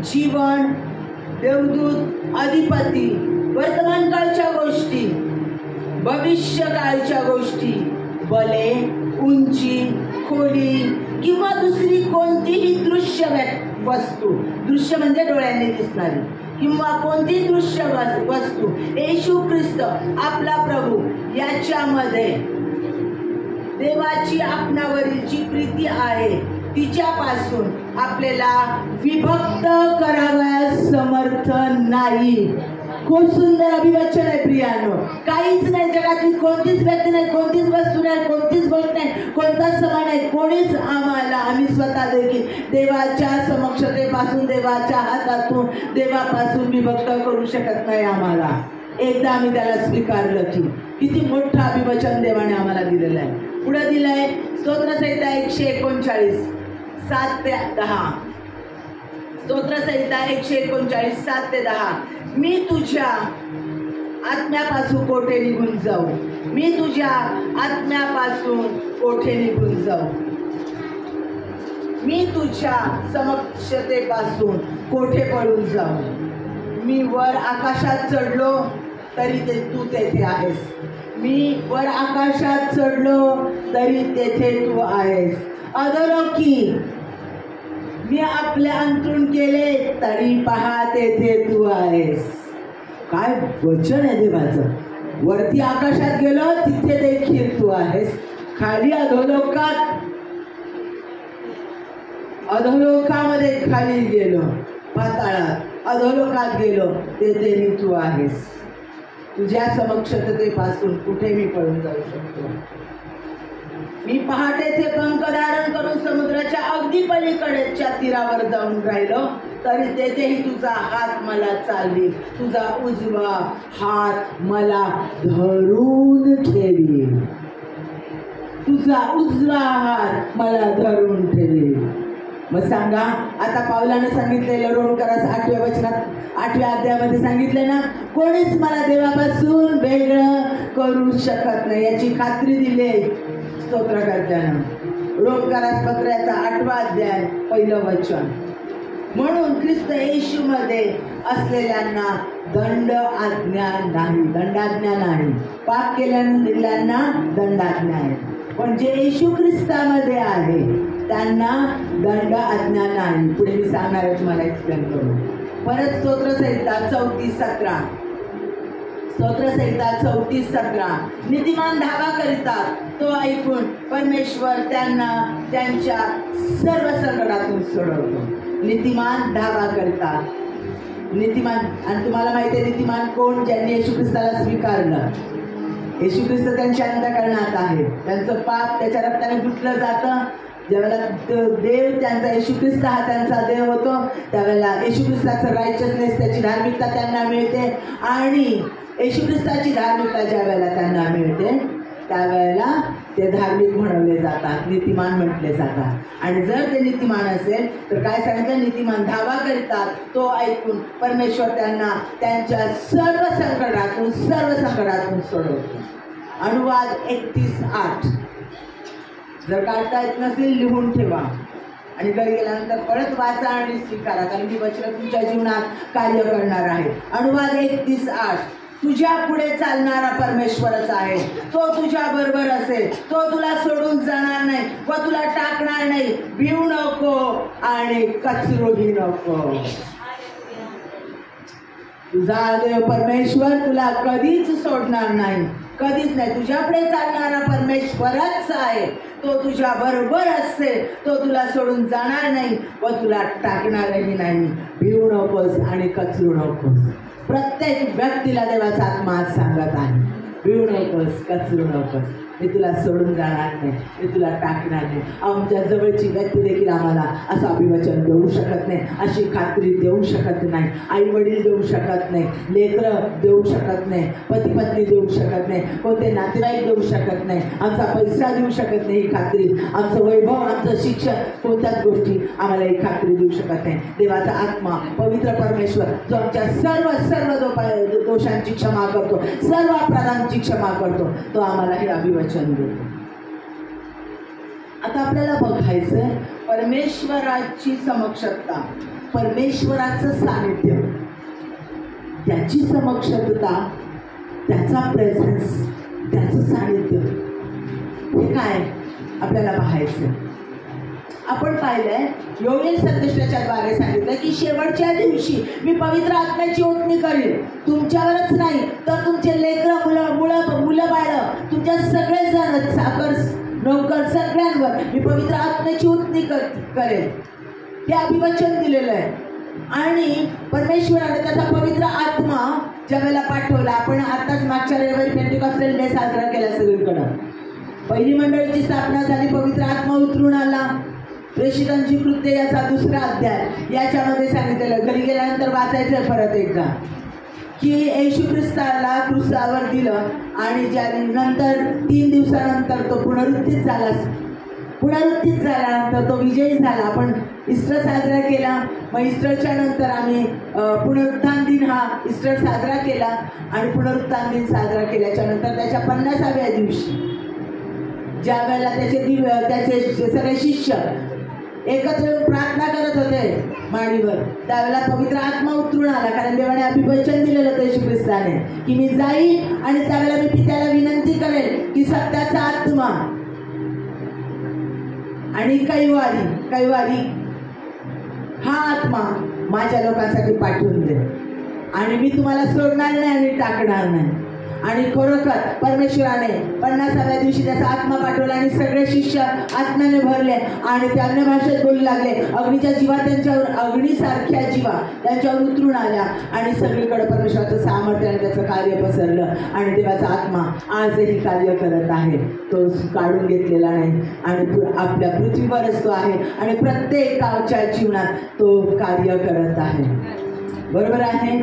जीवन, देवदूत, अधिपती, वर्तमान काळच्या गोष्टी, भविष्य काळच्या गोष्टी, बले, उंची, खोली किंवा दुसरी कोणतीही दृश्य वस्तू, दृश्य म्हणजे डोळ्यांनी दिसणारी, किंवा कोणतीही दृश्य वस्तू येशू ख्रिस्त आपला प्रभू याच्यामध्ये देवाची आपणावरील जी प्रीती आहे तिच्यापासून आपल्याला विभक्त करावयास समर्थ नाही. खूप सुंदर अभिवचन आहे प्रियानो. काहीच नाही जगातली, कोणतीच व्यक्ती नाही, कोणतीच वस्तू नाही, कोणतीच गोष्ट नाही, कोणताच समय नाही, कोणीच आम्ही स्वतः देखील देवाच्या समक्षतेपासून, देवाच्या हातातून, देवापासून विभक्त करू शकत नाही. आम्हाला एकदा आम्ही त्याला स्वीकारलं की किती मोठं अभिवचन देवाने आम्हाला दिलेलं आहे. पुढे दिलंय स्तोत्रसंहिता 139 7 ते 10. स्तोत्रसंहिता 139 7 ते 10. मी तुझ्या आत्म्यापासून कोठे निघून जाऊ, मी तुझ्या आत्म्यापासून कोठे निघून जाऊ, मी तुझ्या समक्षतेपासून कोठे पळून जाऊ. मी वर आकाशात चढलो तरी तू तेथे आहेस, मी वर आकाशात चढलो तरी तेथे तू आहेस. अधोलोकी मी आपले अंतरुण केले तरी पहा तेथे तू आहेस. काय वचन आहे देवाचं. वरती आकाशात गेलो तिथे देखील तू आहेस, खाली अधोलोकामध्ये खाली गेलो, पाताळात अधोलोकात गेलो तेथे तू आहेस. तुझ्या समक्षतेपासून कुठे मी पळून जाऊ शकतो. मी पहाटेचे पंख धारण करून समुद्राच्या अगदी पलीकडेच्या तीरावर जाऊन राहिलो तरी तेथेही तुझा हात मला चालवी, तुझा उजवा हात मला धरून ठेवी, तुझा उजवा हात मला धरून ठेवी. मग सांगा आता पावलानं सांगितलेलं रोमकरास 8व्या वचनात 8व्या अध्यायामध्ये सांगितले ना, कोणीच मला देवापासून वेगळं करू शकत नाही याची खात्री दिली स्तोत्रकर्त्यानं. रोमकरास पत्राचा 8वा अध्याय 1 वचन. म्हणून ख्रिस्त येशूमध्ये असलेल्यांना दंडाज्ञा नाही, पाप केलेल्यांना दंडाज्ञा आहे, पण जे येशू ख्रिस्तामध्ये आहे त्यांना दंड आज्ञा नाही. पुढे मी सांगणार आहे तुम्हाला एक्सप्लेन करून. परत स्तोत्रसंहिता 34:17. स्तोत्रसंहिता 34:17. नीतिमान धावा करीतात तो ऐकून परमेश्वर त्यांना त्यांच्या सर्व संकटातून सोडवतो. नीतिमान धावा करतात. नीतिमान, आणि तुम्हाला माहिती आहे नीतिमान कोण? ज्यांनी येशू ख्रिस्ताला स्वीकारलं. येशू ख्रिस्त त्यांच्या अंतःकरणात आहे, त्यांचं पाप त्याच्या रक्ताने धुतलं जातं. ज्यावेळेला देव त्यांचा येशू ख्रिस्त हा त्यांचा देव होतो त्यावेळेला येशू ख्रिस्ताचं रायचसनेस, त्याची धार्मिकता त्यांना मिळते. आणि येशू ख्रिस्ताची धार्मिकता ज्या वेळेला त्यांना मिळते त्यावेळेला ते धार्मिक म्हणवले जातात, नीतिमान म्हटले जातात. आणि जर ते नीतिमान असेल तर काय सांगितलं? नीतिमान धावा करतात तो ऐकून परमेश्वर त्यांना त्यांच्या सर्व संकटातून सोडवतो. अनुवाद 31:8. जर काढता येत नसेल लिहून ठेवा आणि घरी गेल्यानंतर परत वाचा आणि स्वीकारा, कारण ही वचनं तुमच्या जीवनात कार्य करणार आहे. अनुवाद 31:8. तुझ्या पुढे चालणारा परमेश्वरच आहे, तो तुझ्या बरोबर असेल, तो तुला सोडून जाणार नाही व तुला टाकणार नाही. भिवू नको आणि कचरूही नको. तुझा देव परमेश्वर तुला कधीच सोडणार नाही, कधीच नाही. तुझ्यापुढे चालणारा परमेश्वरच आहे, तो तुझ्या बरोबर असेल, तो तुला सोडून जाणार नाही व तुला टाकणारही नाही. भिवू नकोस आणि कचरू नकोस. प्रत्येक व्यक्तीला देवाचा आत्मा आज सांगत आहे, भिवू नकोस, कचरू नकोस, मी तुला सोडून जाणार नाही, मी तुला टाकणार नाही. आमच्या जवळची व्यक्ती देखील आम्हाला असं अभिवचन देऊ शकत नाही, अशी खात्री देऊ शकत नाही. आई वडील देऊ शकत नाही, लेकरं देऊ शकत नाही, पती पत्नी देऊ शकत नाही, कोणते नातेवाईक देऊ शकत नाही, आमचा पैसा देऊ शकत नाही ही खात्री, आमचं वैभव, आमचं शिक्षण, कोणत्याच गोष्टी आम्हाला ही खात्री देऊ शकत नाही. देवाचा आत्मा पवित्र परमेश्वर जो आमच्या सर्व दोषांची क्षमा करतो, सर्व अपराधांची क्षमा करतो, तो आम्हाला हे अभिवचन देतो. आता आपल्याला बघायचं परमेश्वराची समक्षता, परमेश्वराचं सानिध्य, त्याची समक्षता, त्याचा प्रेझेन्स, त्याचं सानिध्य, हे काय आपल्याला पाहायचं. आपण पाहिलंय योगेश संदेशाच्या द्वारे सांगितलं की शेवटच्या दिवशी मी पवित्र आत्म्याची ओतणी करीन, तुमच्यावरच नाही तर तुमचे लेकरं, मुलं बाळं, तुमच्या सगळेजण, साखर नौकर, सगळ्यांवर मी पवित्र आत्म्याची ओतणी करेन. हे अभिवचन दिलेलं आहे. आणि परमेश्वराने त्याचा पवित्र आत्मा ज्यावेळेला पाठवला, आपण आताच मागच्या रविवारी पेंटिकॉस्टल डे साजरा केला सगळीकडं. पहिली मंडळीची स्थापना झाली, पवित्र आत्मा उतरून आला. प्रेषितांची कृत्य याचा 2रा अध्याय याच्यामध्ये सांगितलेलं, घरी गेल्यानंतर वाचायचं परत एकदा, की येशू ख्रिस्ताला क्रूसावर दिलं आणि ज्या नंतर 3 दिवसानंतर तो पुनरुत्थित झाला. पुनरुत्थित झाल्यानंतर तो विजयी झाला. आपण ईस्टर साजरा केला. मग ईस्टरच्या नंतर आम्ही पुनरुत्थान दिन हा ईस्टर साजरा केला आणि पुनरुत्थान दिन साजरा केल्याच्या नंतर त्याच्या 50व्या दिवशी ज्या वेळेला त्याचे सगळे शिष्य एकत्र येऊन प्रार्थना करत होते माडीवर, त्यावेळेला पवित्र आत्मा उतरून आला. कारण देवाने अभिवचन दिलेलं होतं येशू ख्रिस्ताने की मी जाईन आणि त्यावेळेला मी पित्याला विनंती करेन की सत्याचा आत्मा आणि कैवारी हा आत्मा माझ्या लोकांसाठी पाठवून दे आणि मी तुम्हाला सोडणार नाही आणि टाकणार नाही. आणि खरोखर परमेश्वराने 50व्या दिवशी त्याचा आत्मा पाठवला आणि सगळे शिष्य आत्म्याने भरले आणि ते अन्य भाषेत बोलू लागले. अग्नीच्या जीवा त्यांच्यावर, अग्नीसारख्या जीवा त्यांच्यावर उतरून आल्या आणि सगळीकडे परमेश्वराचं सामर्थ्य आणि त्याचं कार्य पसरलं. आणि देवाचा आत्मा आजही कार्य करत आहे. तो काढून घेतलेला नाही आणि आपल्या पृथ्वीवरच तो आहे आणि प्रत्येकाच्या जीवनात तो कार्य करत आहे. बरोबर आहे.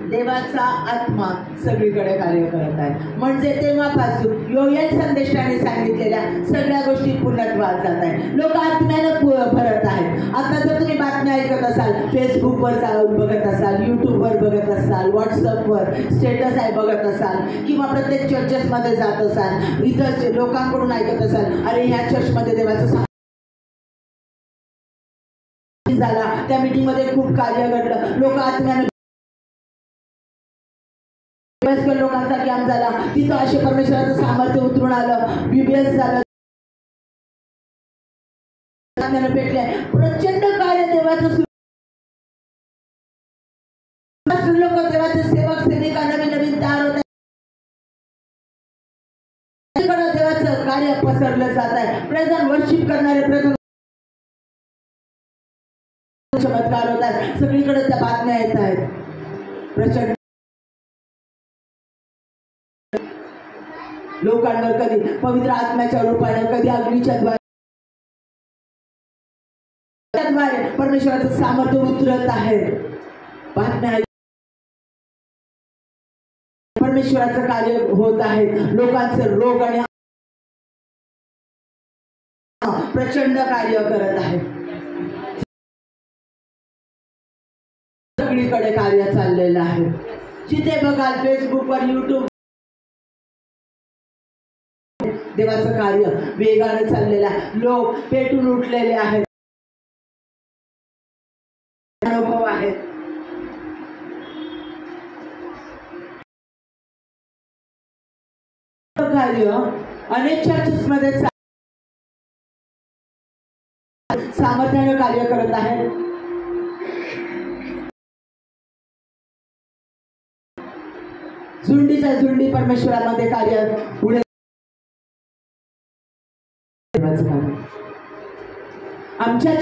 देवाचा आत्मा सगळीकडे कार्य करत आहे. म्हणजे तेव्हापासून योगेश संदेशाने सांगितलेल्या सगळ्या गोष्टी पूर्णत्वात जात आहेत. लोक आत्म्यानं भरत आहेत. आता जर तुम्ही बातम्या ऐकत असाल, फेसबुकवर जाऊन बघत असाल, यूट्यूबवर बघत असाल, व्हॉट्सअपवर स्टेटस आहे बघत असाल, किंवा प्रत्येक चर्चेसमध्ये जात असाल, इतर लोकांकडून ऐकत असाल, अरे ह्या चर्चमध्ये देवाचं झाला, त्या मीटिंगमध्ये खूप कार्य घडलं, लोक आत्म्यानं लोकांचा कॅम्प झाला, तिथं असे परमेश्वराचं सामर्थ्य उतरून आलं, बीबीएस झालं, भेटले, प्रचंड कार्य देवाचं. लोक देवाचे सेवक सेविका नवीन तयार होत आहेत. देवाचं कार्य पसरलं जात आहे. प्रेझेंट वर्शिप करणारे प्रेझेंट चमत्कार होत आहेत. सगळीकडे त्या बातम्या येत आहेत. प्रचंड लोकांवर कधी पवित्र आत्म्याच्या रूपाने, कधी अग्नीच्या द्वारे परमेश्वराचं सामर्थ्य उतरत आहे. बातम्या परमेश्वराचं कार्य होत आहे. लोकांचे रोग आणि प्रचंड कार्य करत आहे. सगळीकडे कार्य चाललेलं आहे. जिथे बघाल फेसबुकवर, यूट्यूब, देवाचं कार्य वेगाने चाललेलं आहे. लोक पेटून उठलेले आहेत. अनुभव आहेत. कार्य अनेक चर्चेस मध्ये सामर्थ्याने कार्य करत आहे. झुंडीच्या झुंडी परमेश्वरामध्ये कार्य पुढे आमच्या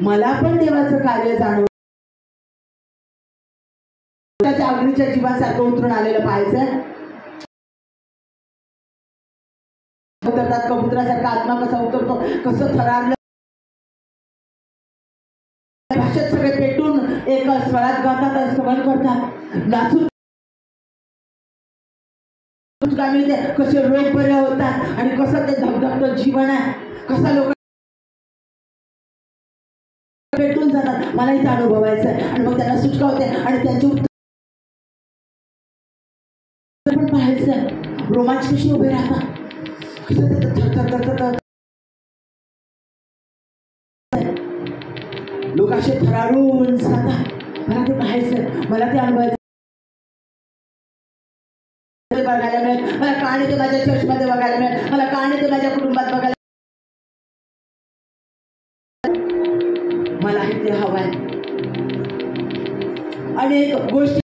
मला पण देवाचं कार्य जाणवलं. त्याच्या अग्नीच्या जीवासारखं उतरून आलेलं पाहायचं. उतरतात कबुतरासारखा आत्मा कसा उतरतो, कसं थरारलं, भाषेत सगळे पेटून एक स्वरात गातात, स्तवन करतात, नाचून मिळते, कसे रोग बरे होतात आणि कसं ते धगधगतं जीवन आहे, कसा लोक पेटून जातात. मला इथे अनुभवायचं आहे. आणि मग त्यांना सुटका होते आणि त्यांची उत्तर पण पाहायचं. रोमांच कशी उभे राहतात, लोक असे थरारून जातात. मला ते पाहायचं, मला ते अनुभवायचं बघायला मिळेल, मला कहाणी ते माझ्या चर्चमध्ये बघायला मिळेल, मला कहाणी ते माझ्या कुटुंबात बघायला, मला ते हवंय. अनेक गोष्टी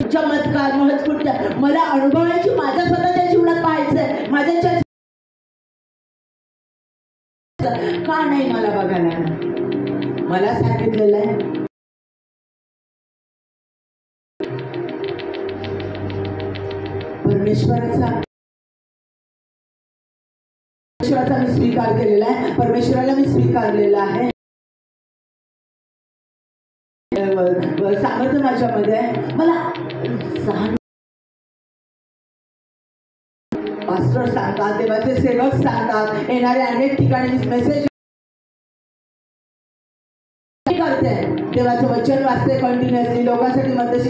चमत्कार महत्त्वपूर्ण मला अनुभवायची, माझ्या स्वतःच्या जीवनात पाहायचंय. माझ्या चर्च का नाही मला बघायला? मला सांगितलेलं आहे परमेश्वराचा मी स्वीकार केलेला आहे, परमेश्वराला मी स्वीकारलेला आहे. सामर्थ्य माझ्यामध्ये मला पास्टर सांगतात, देवाचे सेवक सांगतात, येणारे अनेक ठिकाणी मेसेज करते, देवाचं वचन वाचते कंटिन्युअसली, लोकांसाठी मदत,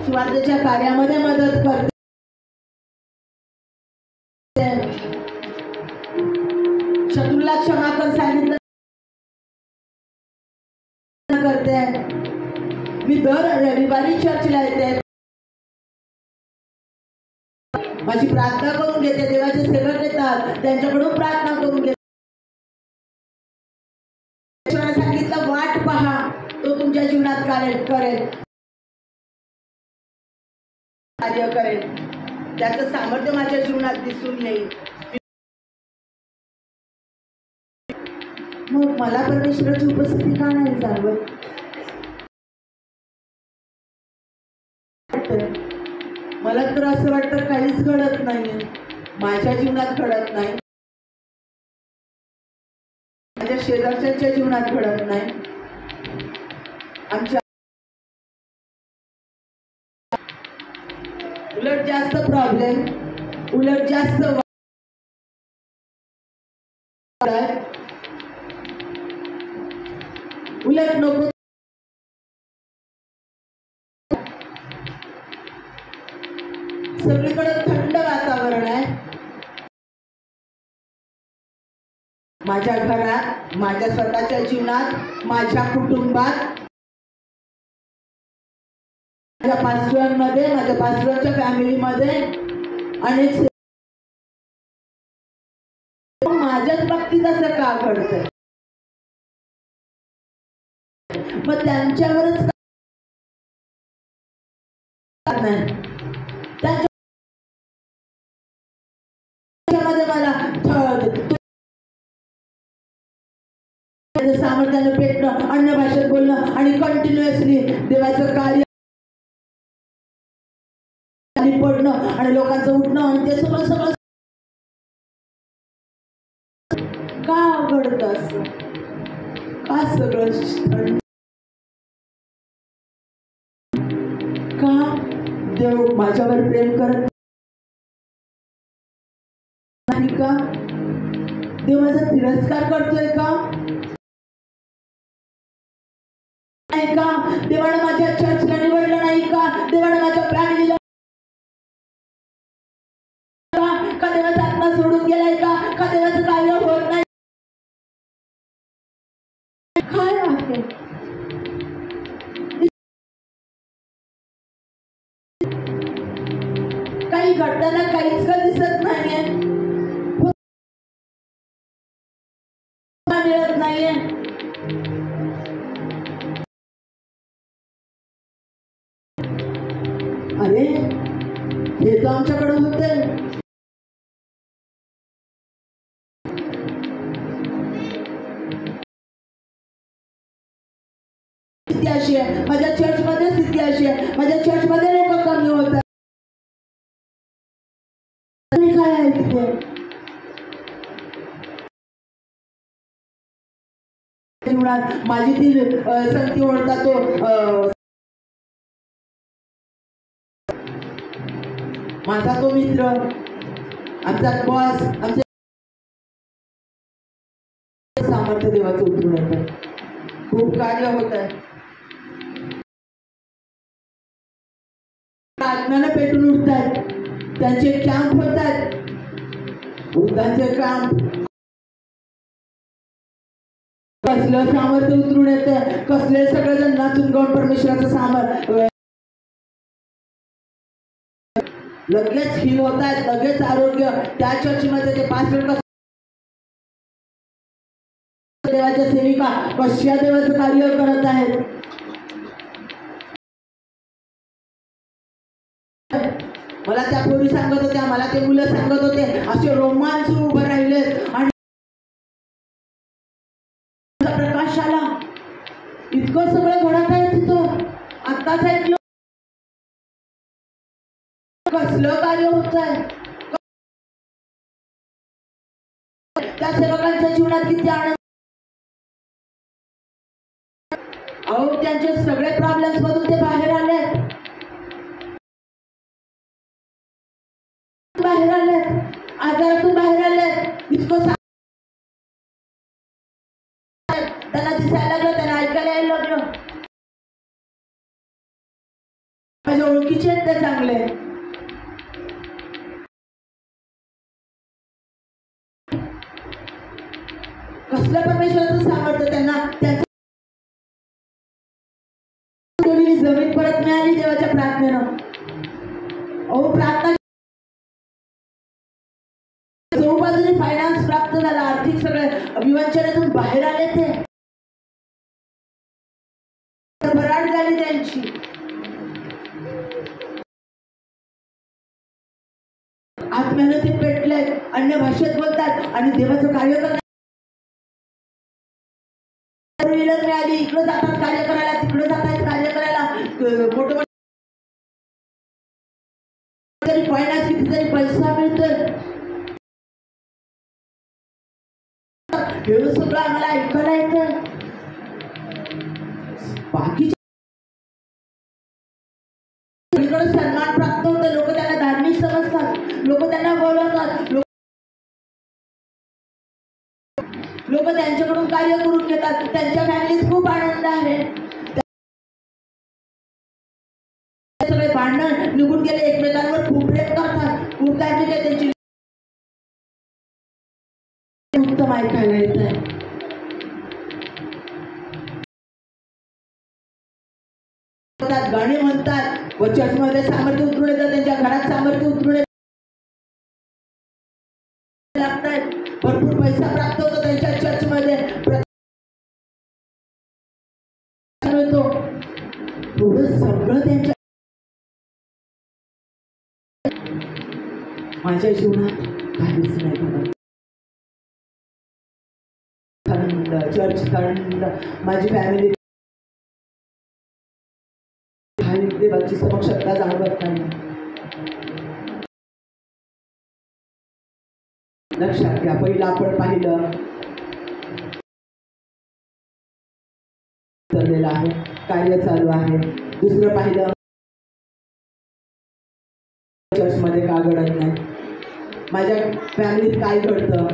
सुवार्तेच्या कार्यामध्ये मदत करते, शत्रूला क्षमा कर सांगितलं करते. मी दर रविवारी चर्चला येते, माझी प्रार्थना करून घेते, देवाचे सेवक येतात त्यांच्याकडून प्रार्थना करून घेते. सांगितलं वाट पहा, तो तुमच्या जीवनात कार्य करेल, त्याचं सामर्थ्य माझ्या जीवनात दिसून येईल. मग मला परमेश्वराची उपस्थिती का नाही जाणवत? मला तर असं वाटतं काहीच घडत नाहीये, माझ्या जीवनात घडत नाही, माझ्या शेजारच्या जीवनात घडत नाही, आमच्या उलट जास्त प्रॉब्लेम, उलट जास्त उलट नको सगळीकडे थंड वातावरण आहे. माझ्या घरात, माझ्या स्वतःच्या जीवनात, माझ्या कुटुंबात, माझ्या पास्टरमध्ये, माझ्या पास्टरच्या फॅमिलीमध्ये अनेक माझ्याच बाबतीत असं का घडतंय? मग त्यांच्यावरच नाही, त्याच्यामध्ये मला सामर्थ्यानं पेटणं, अन्य भाषेत बोलणं आणि कंटिन्युअसली देवाचं कार्य पडणं आणि लोकांचं उठणं आणि ते सगळं सगळं का घडतं असं? का सगळं का? देव माझ्यावर प्रेम करत नाही का? देव माझा तिरस्कार करतोय का? नाही का? देवाने माझ्या चर्चला निवडलं नाही का? देवाने माझ्या फॅमिलीला का? देवाचा आत्मा सोडून गेलाय का? का देवाचं कार्य होत नाही? काय आहे? काही घडताना काहीच का दिसत नाहीये, मिळत नाहीये. अरे हे तर आमच्याकडे होतंय. स्थिती अशी आहे, माझ्या चर्चमध्ये स्थिती अशी आहे, माझ्या चर्चमध्ये लोक कमी होतात. काय आहे तिथे? जीवनात माझी ती संगती ओढता तो माझा तो मित्र, आमचा बॉस, आमचे सामर्थ्य देवाचं उतरून येतं. खूप कार्य होत आहे. रागाने पेटून उठतात, त्यांचे कॅम्प होतात, वृद्धांचे कॅम्प. कसलं सामर्थ्य उतरून येतं, कसले सगळेजण नाचून गाऊन परमेश्वराचं सामर्थ्य लगेच हिल होत आहेत, लगेच आरोग्य. त्या चर्चमध्ये ते पास्टर देवाच्या सेविका कशा देवाचं कार्य करत आहेत. मला त्या पोरी सांगत होत्या, मला ते मुलं सांगत होते, असे रोमांच उभं राहिले आणि प्रकाश आला. इतकं सगळं घडत आहे तिथं. आत्ताच ऐकलं कसलं कार्य होत आहे. त्या सेवकांच्या जीवनात किती आनंद. अहो त्यांचे सगळे प्रॉब्लेम्स मधून ते बाहेर आले, बाहेर आले, आजारातून बाहेर आले. इतकं त्यांना दिसायला लागलं, त्यांना ऐकायला यायला लागलं. माझ्या ओळखीचे आहेत ते चांगले. कसलं परमेश्वराचं सामर्थ्य त्यांना. त्यांच्या जमीन परत मिळाली देवाच्या प्रार्थनेनं. अहो प्रार्थना चौबाजूने फायनान्स प्राप्त झाला, आर्थिक सगळे विवंचनेतून बाहेर आले. ते भराट झाली त्यांची. आत्म्यानं ते पेटले, अन्य भाषेत बोलतात आणि देवाचं कार्य करतात. मिळाली, इकडे जातात कार्य करायला, तिकडे जातात कार्य करायला. मोठे तरी फायनान्स कितीतरी पैसा मिळतोय. हे सगळं आम्हाला ऐकायला येतं. बाकी सगळीकडे सन्मान प्राप्त होतं. लोक त्यांना धार्मिक समजतात, लोक त्यांना बोलवतात, लोक त्यांच्याकडून कार्य करून घेतात. त्यांच्या फॅमिलीत खूप आनंद आहे. सगळे भांडण निघून गेले, एकमेकांवर खूप प्रेम करतात, खूप धार्मिक आहे त्यांची. उत्तम ऐकायला येत आहे. गाणी म्हणतात व चर्चमध्ये सामर्थ्य उतरून येतात, त्यांच्या घरात सामर्थ्य उतरून लागतात. भरपूर पैसा प्राप्त होतो त्यांच्या चर्चमध्ये. थोडं सगळं त्यांच्या. माझ्या जीवनात काहीच नाही घडत. थंड चर्च, थंड माझी फॅमिली, देवाची समक्षता जाणवत नाही. लक्षात घ्या, पहिलं आपण पाहिलं चाललेलं आहे, कार्य चालू आहे. दुसरं पाहिलं चर्चमध्ये का घडत नाही, माझ्या फॅमिलीत काय घडतं,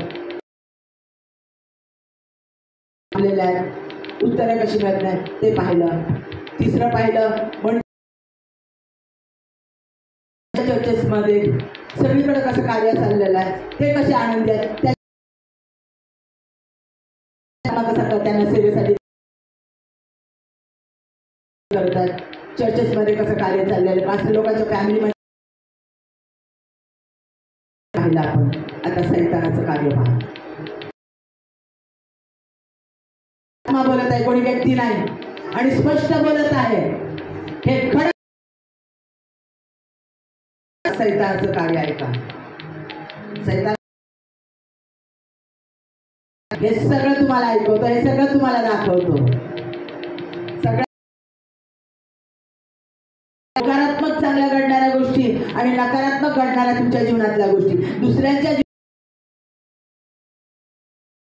उत्तरं कशी मिळत नाही ते पाहिलं. तिसरं पाहिलं म्हणजे चर्चेस मध्ये सगळीकडे कसं कार्य चाललेलं आहे, ते कसे आनंदी आहेत, त्यांना सेवेसाठी करतात. चर्चेस मध्ये कसं कार्य चाललेलं, पाच लोकांच्या फॅमिलीमध्ये पाहिलं आपण. आता सैतानाचं कार्य पहा. बोलत आहे, कोणी व्यक्ती नाही, आणि स्पष्ट बोलत आहे. हे खरं सैतानाचं कार्य आहे का? सैतान हे सगळं तुम्हाला ऐकवतो, हे सगळं तुम्हाला दाखवतो. सगळ्या सकारात्मक चांगल्या घडणाऱ्या गोष्टी आणि नकारात्मक घडणाऱ्या तुमच्या जीवनातल्या गोष्टी, दुसऱ्यांच्या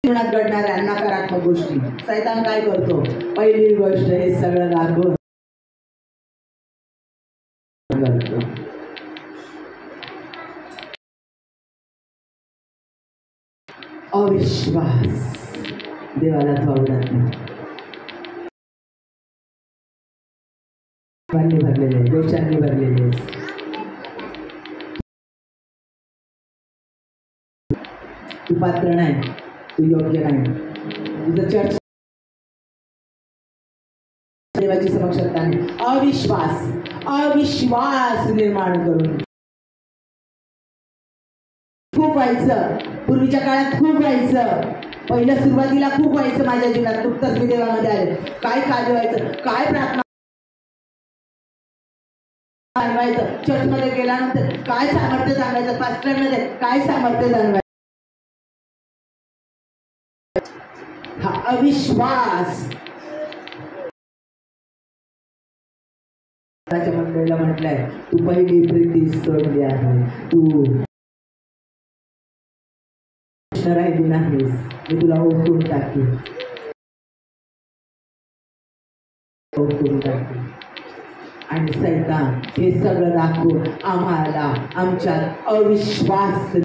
जीवनात घडणाऱ्या नकारात्मक गोष्टी सैतान काय करतो? पहिली गोष्ट हे सगळं दाखवून अविश्वास. देवाला तो आवडत नाही. भरलेले दोषांनी भरलेले. तू पात्र नाही, तू योग्य नाही. तुझं चर्च देवाची समक्षता नाही. अविश्वास निर्माण करून खूप व्हायचं. पूर्वीच्या काळात खूप व्हायचं. पहिलं सुरुवातीला खूप व्हायचं माझ्या जीवनात. नुकतंच मी देवामध्ये आले. काय कार्य व्हायचं, काय प्रार्थना जाणवायचं. चर्चमध्ये गेल्यानंतर काय सामर्थ्य जाणवायचं. पास्टरमध्ये काय सामर्थ्य जाणवायचं. हा अविश्वास मंडळीला म्हटलंय, तू पहिली प्रीती सोडली आहे, तू राहिली नाहीस, मी तुला ओळखून टाकेन. आणि सैतान हे सगळं दाखवून आम्हाला आमच्यात अविश्वास,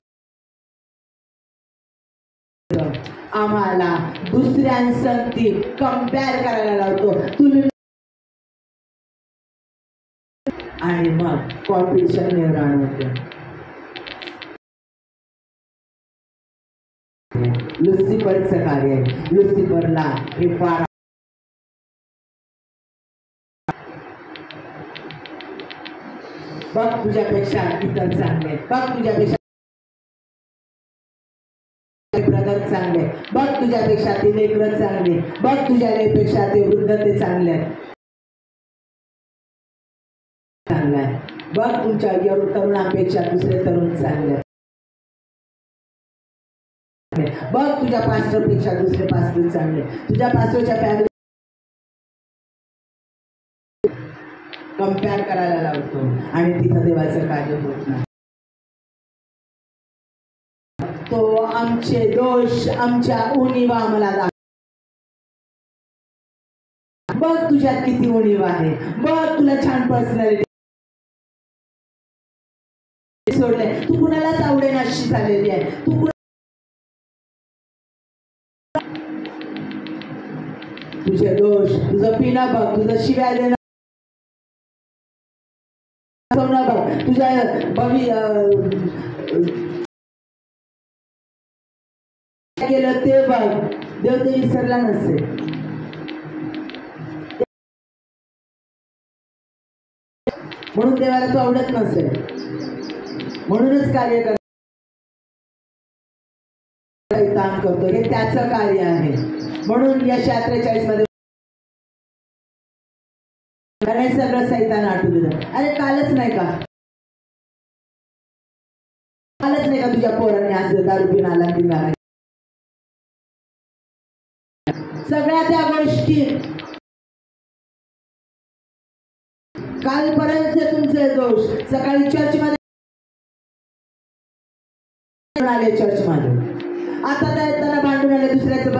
आम्हाला दुसऱ्यांसंगती कंपेअर करायला लावतो, तुलना, आणि मग कॉम्पिटिशन निर्माण होते. लुसिफरचं कार्य आहे. लुसिफरला हे फार बघ तुझ्यापेक्षा इतर चांगले, बघ तुझ्यापेक्षा ब्रदर चांगले, बघ तुझ्यापेक्षा ते लेकरं चांगले, बघ तुझ्यापेक्षा ते वृद्ध ते चांगले आहेत, चांगला आहे. बघ तुमच्या तरुणांपेक्षा दुसरे तरुण चांगले आहेत. बघ तुझ्या पास्टरपेक्षा दुसरे पास्टर चांगले. तुझ्या पास्टरच्या फॅमिली कंपेअर करायला लावतो आणि तिथं देवाचं कार्य होत नाही. तो आमचे दोष, आमच्या उणीवा आम्हाला दाखवतो. बघ तुझ्यात किती उणीव आहे, बघ तुला छान पर्सनॅलिटी सोडले, तू कुणालाच आवडेन अशी झालेली आहे. तू तुझे दोष, तुझं पिणं बघ, तुझं शिव्या देणं बघ, तुझ्या गेलं ते बघ. देव ते विसरला नसेल. म्हणून देवाला तो आवडत नसेल, म्हणूनच कार्य काम करतो. हे त्याचं कार्य आहे. म्हणून या 43 मध्ये सगळं सैतान आठवू दिलं. अरे कालच नाही का, कालच नाही का तुझ्या पोरांनी असं दारू पिऊन आला पिंगाला. सगळ्या त्या गोष्टी कालपर्यंत तुमचे दोष सकाळी चर्चमध्ये आले, चर्चमध्ये आता त्या येताना भांडून आले दुसऱ्याचं.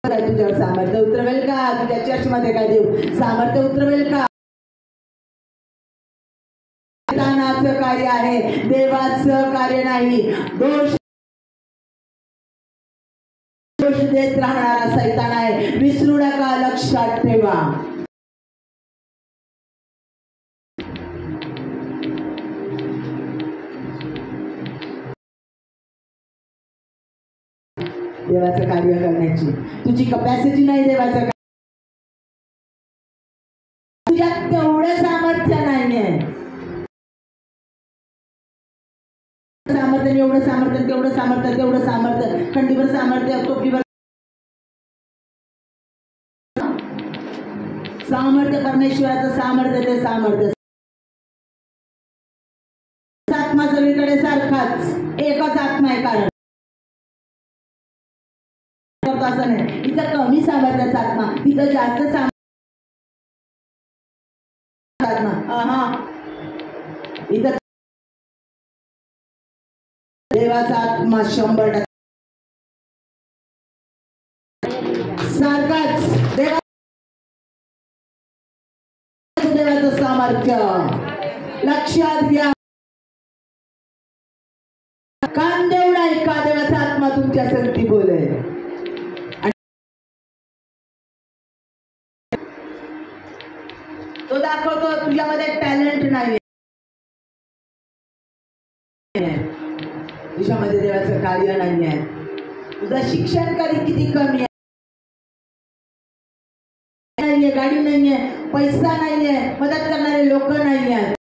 तुझ्यावर सामर्थ्य उतरवेल का? तुझ्या चर्चमध्ये काय देऊ सामर्थ्य उतरवेल का? सैतानाचं कार्य आहे, देवाचं कार्य नाही. दोष देत राहणारा सैतान आहे. विसरू नका, लक्षात ठेवा. देवाचं कार्य करण्याची तुझी कपॅसिटी नाही. देवाचं तुझ्यात तेवढं सामर्थ्य नाहीये. सामर्थ्य, एवढं सामर्थ्य, तेवढं सामर्थ्य, तेवढं सामर्थ्य, खंडीवर सामर्थ्य, टोपीवर सामर्थ्य, परमेश्वराचं सामर्थ्य, ते सामर्थ्य. आत्मा सगळीकडे सारखाच, एकच आत्मा आहे. कारण असं नाही, इथं कमी सामर्थ्याचा आत्मा, तिथं जास्त सामर्थ्य आत्मा. इथं देवाचा आत्मा 100% सारखाच. देवाचं सामर्थ्य लक्षात घ्या. कान देवडा ऐका, देवाचा आत्मा तुमच्या संगती बोलेल. तो दाखवतो तुझ्यामध्ये टॅलेंट नाही. तुझ्यामध्ये देवाचं कार्य नाही आहे. तुझं शिक्षण किती कमी आहे, नाहीये, गाडी नाहीये, पैसा नाहीये, मदत करणारे लोक नाही आहेत.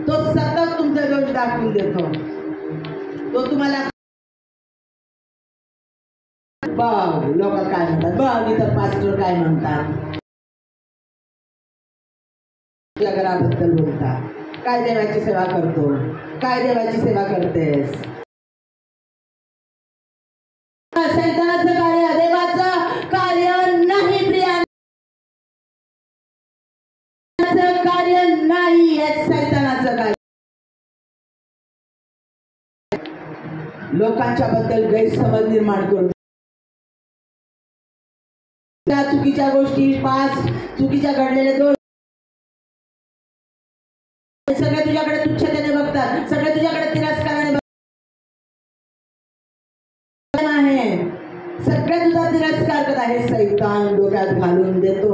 तो सतत तुमचा दोष दाखवून देतो. तो तुम्हाला बघ लोक काय म्हणतात, बघ इतर पास्टर काय म्हणतात, तुझ्या घराबद्दल बोलतात, काय देवाची सेवा करतो, काय देवाची सेवा करतेस. सैतानाचं कार्य देवाचं कार्य नाही, प्रिया कार्य नाही आहे, सैतानाचं कार्य. लोकांच्या बद्दल गैरसमज निर्माण करून त्या चुकीच्या गोष्टी, पास्ट चुकीच्या घडलेले दोष सगळे तुझ्याकडे तुच्छतेने बघतात, सगळे तुझ्याकडे तिरस्काराने बघतात, सगळे तुझा तिरस्कार करत आहे. सैतान डोक्यात घालून देतो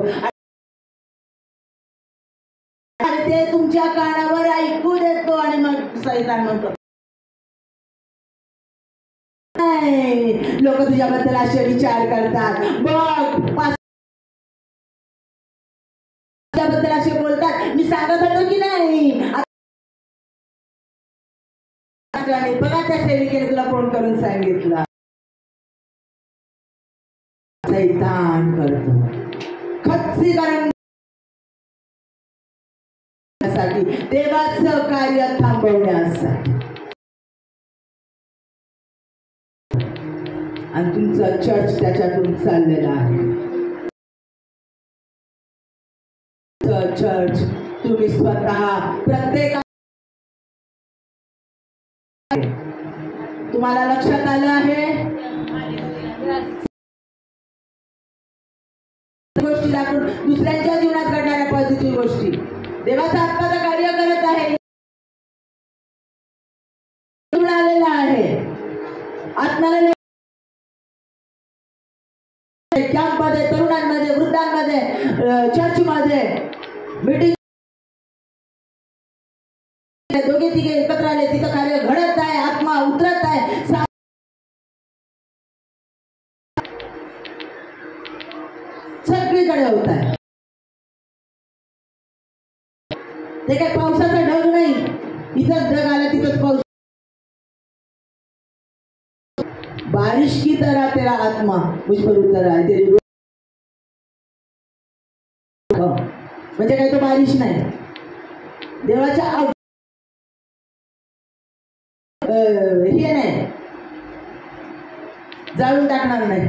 आणि ते तुमच्या कानावर ऐकू देतो आणि मग सैतान म्हणतो लोक तुझ्याबद्दल असे विचार करतात, बघ तुझ्याबद्दल असे बोलतात, मी सांगत होतो की नाही. बघा त्या सेविकेने तुला फोन करून सांगितलं. सैतान करतो खच्चीकरण देवाचं कार्य थांबवण्यासाठी. आणि तुमचं चर्च त्याच्यातून चाललेलं आहे. चर्च तुम्ही स्वतः प्रत्येक तुम्हाला लक्षात आलं आहे गोष्टी दाखवून दुसऱ्यांच्या जीवनात घडणाऱ्या पॉझिटिव्ह गोष्टी देवाचा आत्माचं कार्य करत आहे. आलेला आहे आत्म्याला कॅम्पमध्ये, तरुणांमध्ये, वृद्धांमध्ये, चर्चमध्ये मीटिंग दोघे तिघे एकत्र आले, तिथं कार्य घडत आहे, आत्मा उतरत आहे, सगळीकडे होत आहे. ते काय पावसाचा ढग नाही, इथंच ढग आला तिथंच पाऊस. बारिश की तरह तेरा आत्मा मुझ पर उतर आहे. तेरी म्हणजे काय तो बारिश नाही, देवाच्या हे नाही, जाळून टाकणार नाही,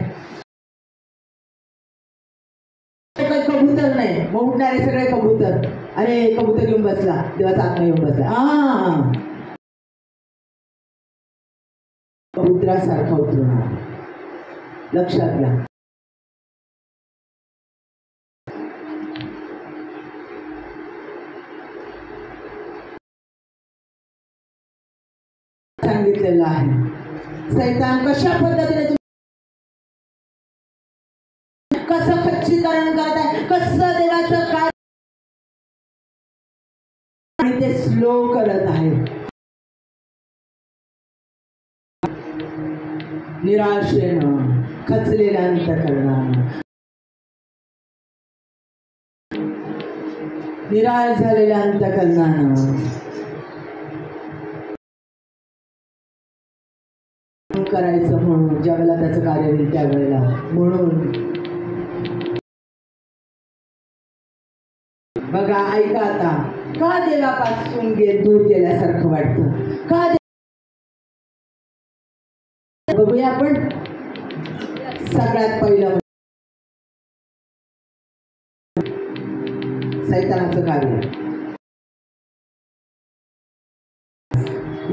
काही कबूतर नाही. मग उठणारे सगळे कबूतर, अरे कबूतर घेऊन बसला, देवाचा आत्मा घेऊन बसला, कबुतरासारखा उतरणार. लक्षात घ्या. सांगितलेलं आहे सैतान कशा पद्धतीने कसं खच्चीकरण करत आहे, कसं देवाचं काय आणि ते स्लो करत आहे. निराशेनं, खचलेल्या अंतःकरणानं, निराश झालेल्या अंतःकरणानं करायचं म्हणून ज्या वेळेला त्याचं कार्य होईल त्यावेळेला. म्हणून बघा, ऐका आता, का देवापासून दूर गेल्यासारखं वाटतं, का बघूया आपण. सगळ्यात पहिलं सैतानाचं कार्य.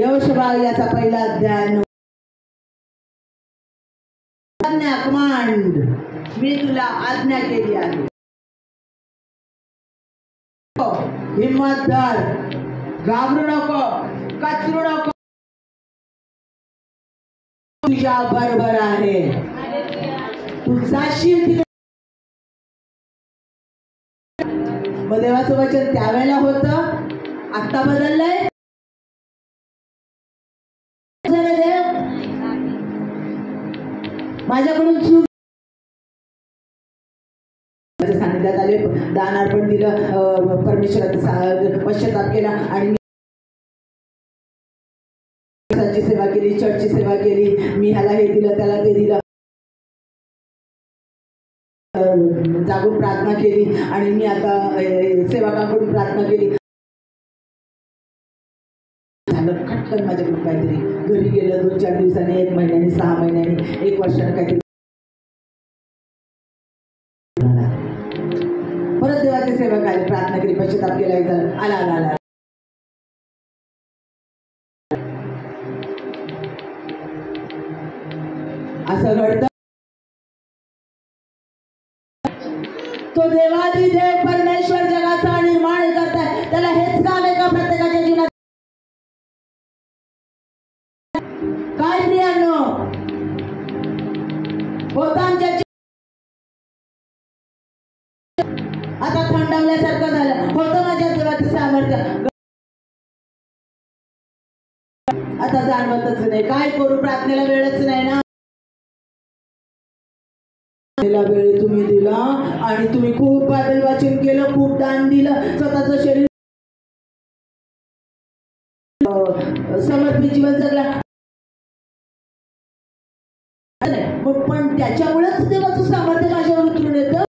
यहोशुआ याचा पहिला अध्याय. कमांड, मी तुला आज्ञा केली आहे, हिम्मत धर, घाबरू नको, कचरू नको, तुझ्या बरोबर आहे, तू जाशील तिथे. मग देवाचं वचन त्यावेळेला होतं आता बदललंय देव, माझ्याकडून चूक सानिध्यात आले, दान अर्पण दिलं, परमेश्वराचा पश्चाताप केला आणि सेवा केली, चर्चची सेवा केली, मी ह्याला हे दिलं त्याला ते दिलं, जागून प्रार्थना केली आणि मी आता सेवकांकडून प्रार्थना केली. झालं खटकन माझ्याकडून काहीतरी. घरी गेलं 2-4 दिवसांनी, 1 महिन्यानी, 6 महिन्यानी, 1 वर्षाने काहीतरी परत देवाची सेवा केली, प्रार्थना केली, पश्चाताप केला, आला आला आला असं घडतं. तो देवादी देव परमेश्वर जगाचा निर्माण करताय, त्याला हेच काम आहे का प्रत्येकाच्या जीवनात? काय प्रियांनो, होता आमच्या आता थंडावल्यासारखं झालं होतं माझ्या देवाचं सामर्थ्य, आता जाणवतच नाही. काय करू, प्रार्थनेला वेळच नाही ना. वेळ तुम्ही दिला आणि तुम्ही खूप बायबल वाचन केलं, खूप दान दिलं, स्वतःचं शरीर समर्पित जीवन जगला, पण त्याच्यामुळेच देवाचं सामर्थ्य माझ्यावर उतरून येतं.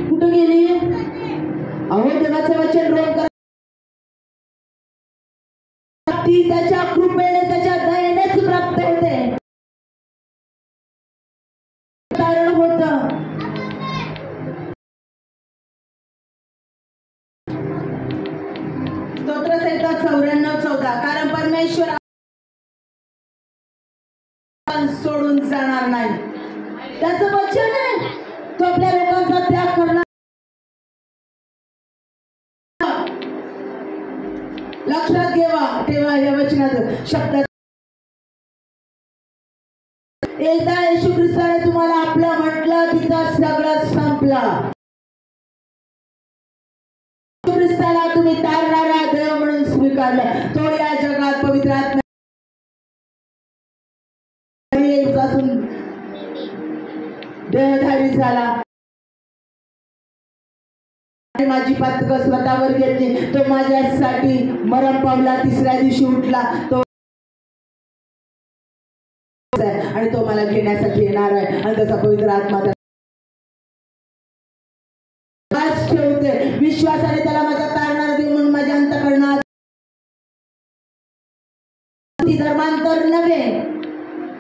कुठं गेली? अहो, देवाचं वचन रोग करा, ती त्याच्या कृपेने त्याच्या दयेनेच प्राप्त होते. कारण होतं स्तोत्रसंहिता 94:14, कारण परमेश्वर सोडून जाणार नाही. त्याचं वचन आहे, तो आपल्या लोकांचा त्याग करणार. लक्षात ठेवा या वचनात शब्द. एकदा येशू ख्रिस्ताने तुम्हाला आपलं म्हटलं, तिथं सगळं संपलं. ख्रिस्ताला तुम्ही तारणारा देव म्हणून स्वीकारलं. तो या जगात पवित्र आत्मा देहधारी झाला, माझी पातक स्वतःवर घेतली. तो माझ्यासाठी मरण पावला, 3ऱ्या दिवशी उठला. तो आणि तो मला घेण्यासाठी येणार आहे आणि त्याचा पवित्र आत्मा ठेवते. विश्वासाने त्याला माझा तारणारा देव म्हणून माझ्या अंतःकरणात धर्मांतर नव्हे.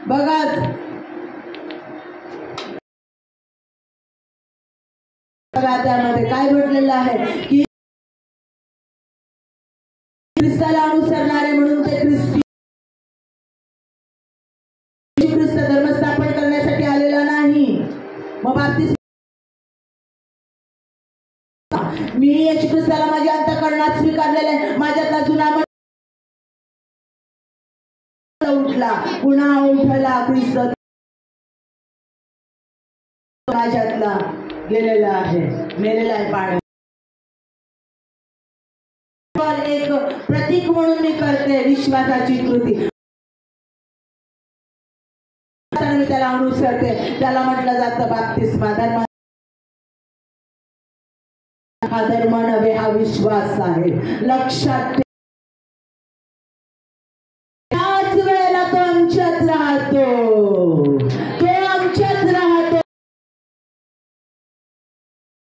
बघा त्यामध्ये काय म्हटलेलं आहे की ख्रिस्ताला अनुसरणारे म्हणून ते ख्रिस्ती ख्रिस्त धर्म स्थापन करण्यासाठी आलेला नाही. मग बाप्तिस्म मी येशू ख्रिस्ताला माझ्या अंतःकरणात स्वीकारलेला आहे. माझ्यातला जुना उठला, पुन्हा उठला ख्रिस्त माझ्यातला गेलेला आहे, मेलेला आहे पाण्यात. एक प्रतीक म्हणून मी करते विश्वासाची कृती. मी त्याला अनुसरते. त्याला म्हटलं जातं बाप्तिस्मा. धर्म हा धर्म नव्हे, हा विश्वास आहे. लक्षात त्याच वेळेला तो आमच्यात राहतो, तो आमच्यात राहतो,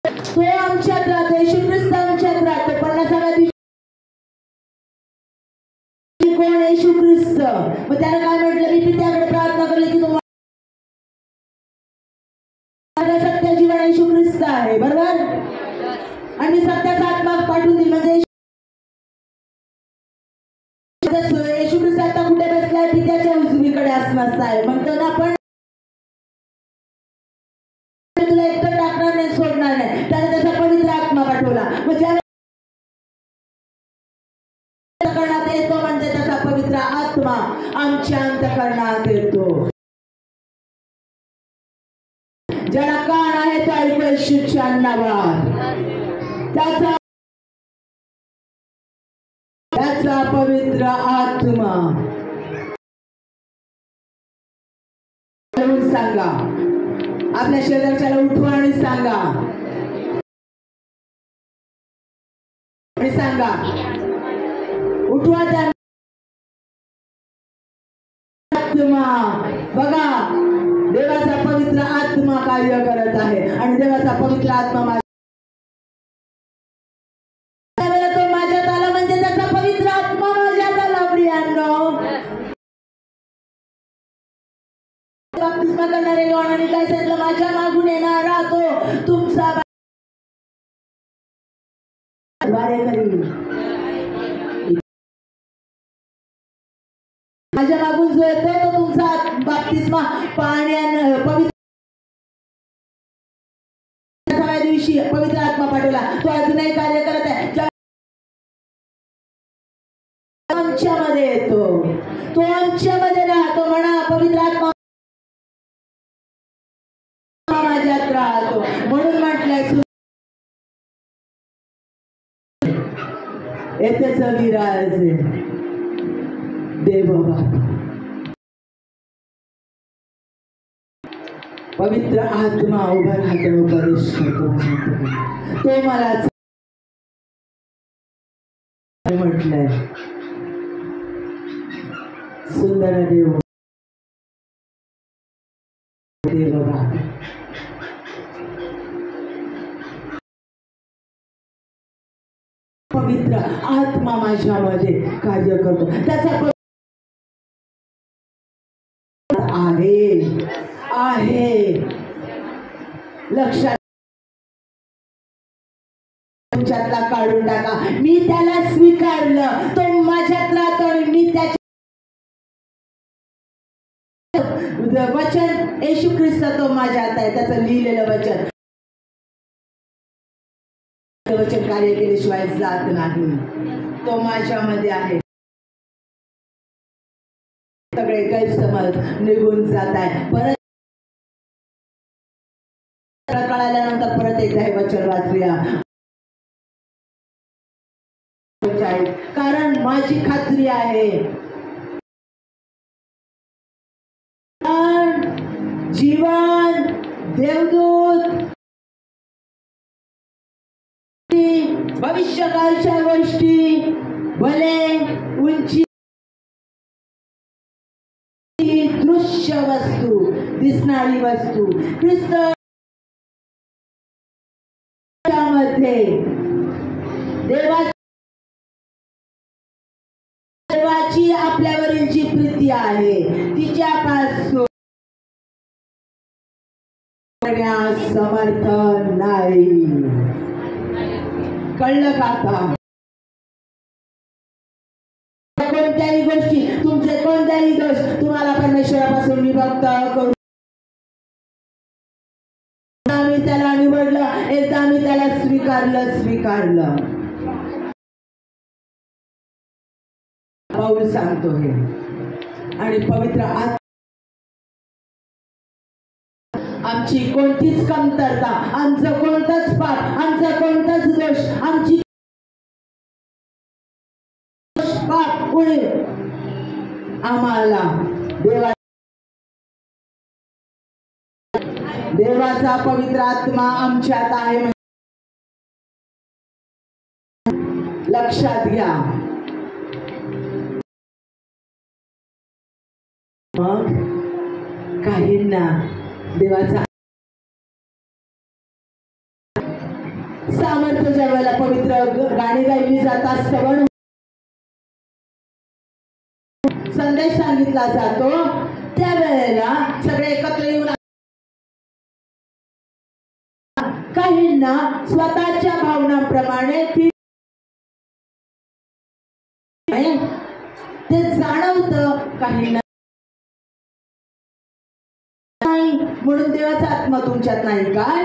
तो आमच्यात राहतो. येशू ख्रिस्त आमच्यात राहतो. 50व्या दिवशी कोण? येशू ख्रिस्त. मग त्याने काय म्हटलं? मी पित्याकडे प्रार्थना करली की तुम्हाला सत्य जीवन येशू ख्रिस्त आहे, बरोबर? आणि सत्याचा आत्मा पाठवून दिली. म्हणजे येशू ख्रिस्त आता कुठे बसलाय? पित्याच्या उजवीकडे असणार आहे. म्हणतो ना आपण, तुला एकटं टाकणार नाही, सोडणार नाही. त्याने त्याचा पवित्र आत्मा पाठवला. म्हणजे अंतःकरणात येतो, म्हणजे त्याचा पवित्र आत्मा आमच्या अंतःकरणात येतो. ज्याला कान आहे तो ऐकू येशूच्या नावात. त्याचा पवित्र आत्मा सांगा, आपल्या शेजारच्याला उठवा आणि सांगा, उठवा त्या आत्मा. बघा, देवाचा पवित्र आत्मा कार्य करत आहे आणि देवाचा पवित्र आत्मा तो माझ्यात आला म्हणजे त्याचा पवित्र आत्मा माझ्यात आला. प्रियांनो, बाप्तिस्मा करणारे योहानाने काय सांगितलं? माझ्या मागून येणारा तो तुमचा द्वारे करील. माझ्या मागून जो येतो तो तुमचा बाप्तिस्मा पाण्याने पवित्र दिवशी पवित्र आत्मा पाठवला. तो अजूनही कार्य करत आहे. आमच्यामध्ये येतो, तो आमच्यामध्ये राहतो. म्हणा, पवित्र आत्मा माझ्यात राहतो. म्हणून म्हटलंय येथेच विराजे देव बाप. पवित्र आत्मा उभा राहतो, प्रवेश करतो. तो मला म्हटलंय सुंदर देव देव बाप. पवित्र आत्मा माझ्यामध्ये कार्य करतो. त्याचा आहे लक्षात तुमच्यातला काढून टाका. मी त्याला स्वीकारलं, तो माझ्यात राहतो आणि मी त्याच्या वचन येशू ख्रिस्त तो माझ्यात आहे. त्याचं लिहिलेलं वचन कार्य केल्याशिवाय जात नाही. तो माझ्यामध्ये आहे. सगळे गैरसमज निघून जात आहे. परत कळाल्यानंतर परत एकदा हे वचन वाचूया. कारण माझी खात्री आहे जीवन देवदूत भविष्यकाळच्या गोष्टी भले उंची दृश्य वस्तू दिसणारी वस्तू ख्रिस्तामध्ये देवाची आपल्यावरील जी प्रीती आहे तिच्यापासून समर्थ नाही. कळलं का? आता कोणत्याही गोष्टी तुमचे कोणत्याही दोष तुम्हाला परमेश्वरापासून विभक्त करू. आम्ही त्याला निवडलं, एकदा आम्ही त्याला स्वीकारलं. पाऊल सांगतो हे. आणि पवित्र आत्मा आमची कोणतीच कमतरता, आमचं कोणतंच पाप, आमचा कोणताच दोष, आमची पाप पुढे आम्हाला देवाचा पवित्र आत्मा आमच्यात आहे. लक्षात घ्या. मग काहींना देवाचा सामर्थ्य ज्या वेळेला पवित्र गाणी गायली जातात, श्रवण संदेश सांगितला जातो, त्यावेळेला सगळे एकत्र येऊन काहींना स्वतःच्या भावनांप्रमाणे ते जाणवतं, काहींना नाही. म्हणून देवाचा आत्मा तुमच्यात नाही काय?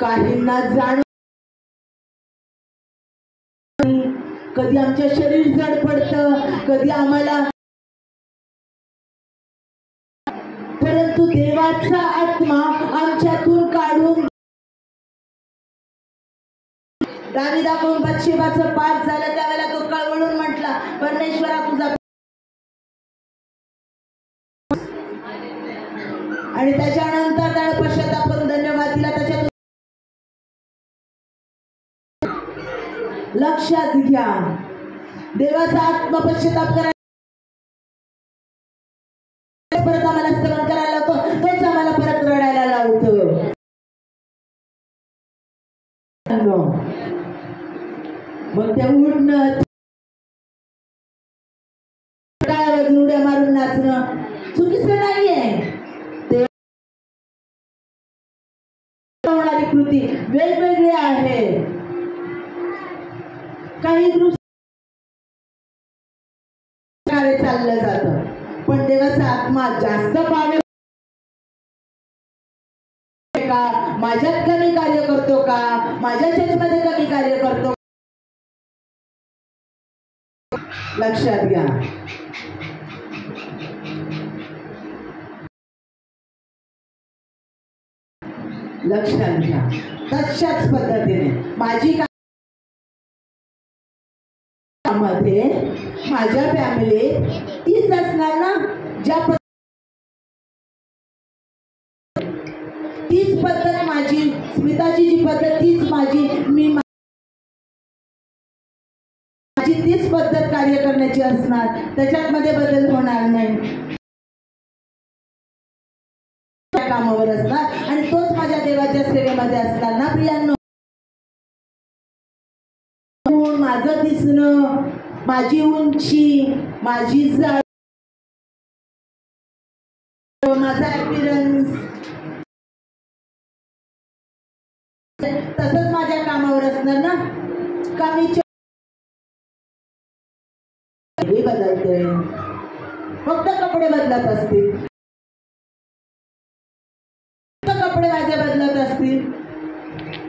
काहींना जाण कधी आमच्या शरीर जड पडतं, कधी आम्हाला, परंतु परंतु देवाचा आत्मा आमच्यातून काढून दाविदाकडून बत्शेबाचं पाप झालं त्यावेळेला तो कळवळून म्हटला, परमेश्वरा तुझा, आणि त्याच्यानंतर त्याने पश्चाताप करून धन्यवाद दिला. त्याच्यात लक्षात घ्या, देवाचा आत्मा पश्चाताप करायला परत आम्हाला स्तवन करायला लावतो, तोच आम्हाला परत रडायला लावतो. मग त्या उठणं उड्या मारून नाचणं चुकीचं नाहीये. ते होणारी कृती वेगवेगळी आहे. काही दृष्टी चाललं जातं, पण देवाचा आत्मा जास्त पावे का, माझ्यात कमी कार्य करतो का, माझ्या चर्चमध्ये कमी कार्य करतो. लक्षात घ्या, लक्षात घ्या. तशाच पद्धतीने माझी मध्ये माझ्या फॅमिलीत तीच असणार ना, ज्या तीच पद्धत माझी, स्मिताची जी पद्धत तीच माझी, मी माझी तीच पद्धत कार्य करण्याची असणार, त्याच्यात मध्ये बदल होणार नाही. कामावर असणार आणि तोच माझ्या देवाच्या सेवेमध्ये असणार ना प्रियांनो. माझं दिसणं, माझी उंची, माझी जाड, माझा अपीरन्स, तसंच माझ्या कामावर असणार ना. कमीचे बदलते, फक्त कपडे बदलत असतील, कपडे माझे बदलत असतील,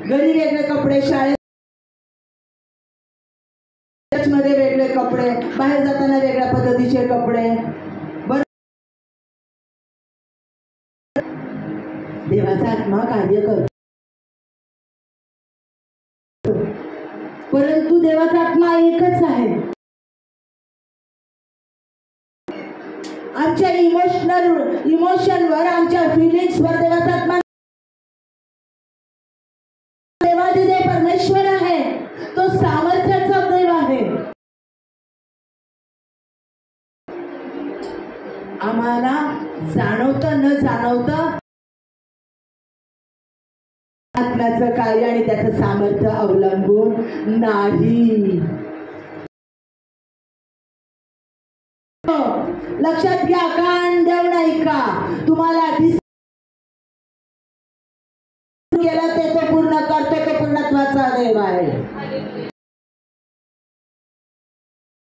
घरी वेगळे कपडे, शाळेत मध्ये वेगळे कपडे, बाहेर जाताना वेगळ्या पद्धतीचे कपडे. देवाचा आत्मा कार्य करतो, परंतु देवाचा आत्मा एकच आहे. आमच्या इमोशनवर, आमच्या फिलिंग्सवर देवाचा आत्मा, देवाधिदेव परमेश्वर आहे, तो सामर्थ्याचा देव आहे. आम्हाला जाणवतं न जाणवतं आत्म्याचं कार्य आणि त्याचं सामर्थ्य अवलंबून नाही. लक्षात घ्या, कान देव नाही का, तुम्हाला केला ते तो पूर्ण करतो, तो पूर्णत्वाचा देव आहे.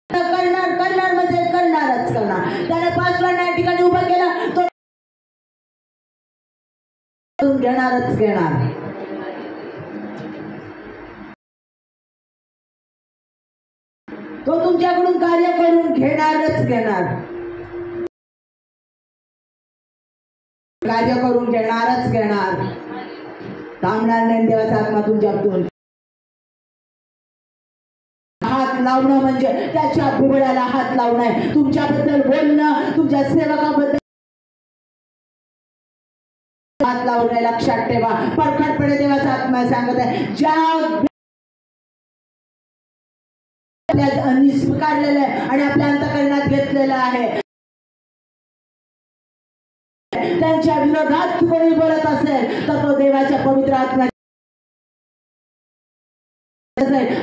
करणार म्हणजे करणारच करणार. त्याने 5 या ठिकाणी उभा केला, तो घेणारच घेणार. तो तुमच्याकडून कार्य करून घेणारच घेणार, कार्य करून घेणारच घेणार. थांबणार नाही देवाचा आत्मा तुमच्यातून. हात लावणं म्हणजे त्याच्या बुबड्याला हात लावणं आहे. तुमच्याबद्दल बोलणं, तुमच्या सेवकाबद्दल हात लावणं. लक्षात ठेवा, परखडपणे देवाचा आत्मा सांगत आहे, ज्या स्वीकारलेलं आहे आणि आपल्या अंतःकरणात घेतलेलं आहे, त्यांच्या विरोधात कोणी बोलत असेल तर तो देवाच्या पवित्र आत्मा,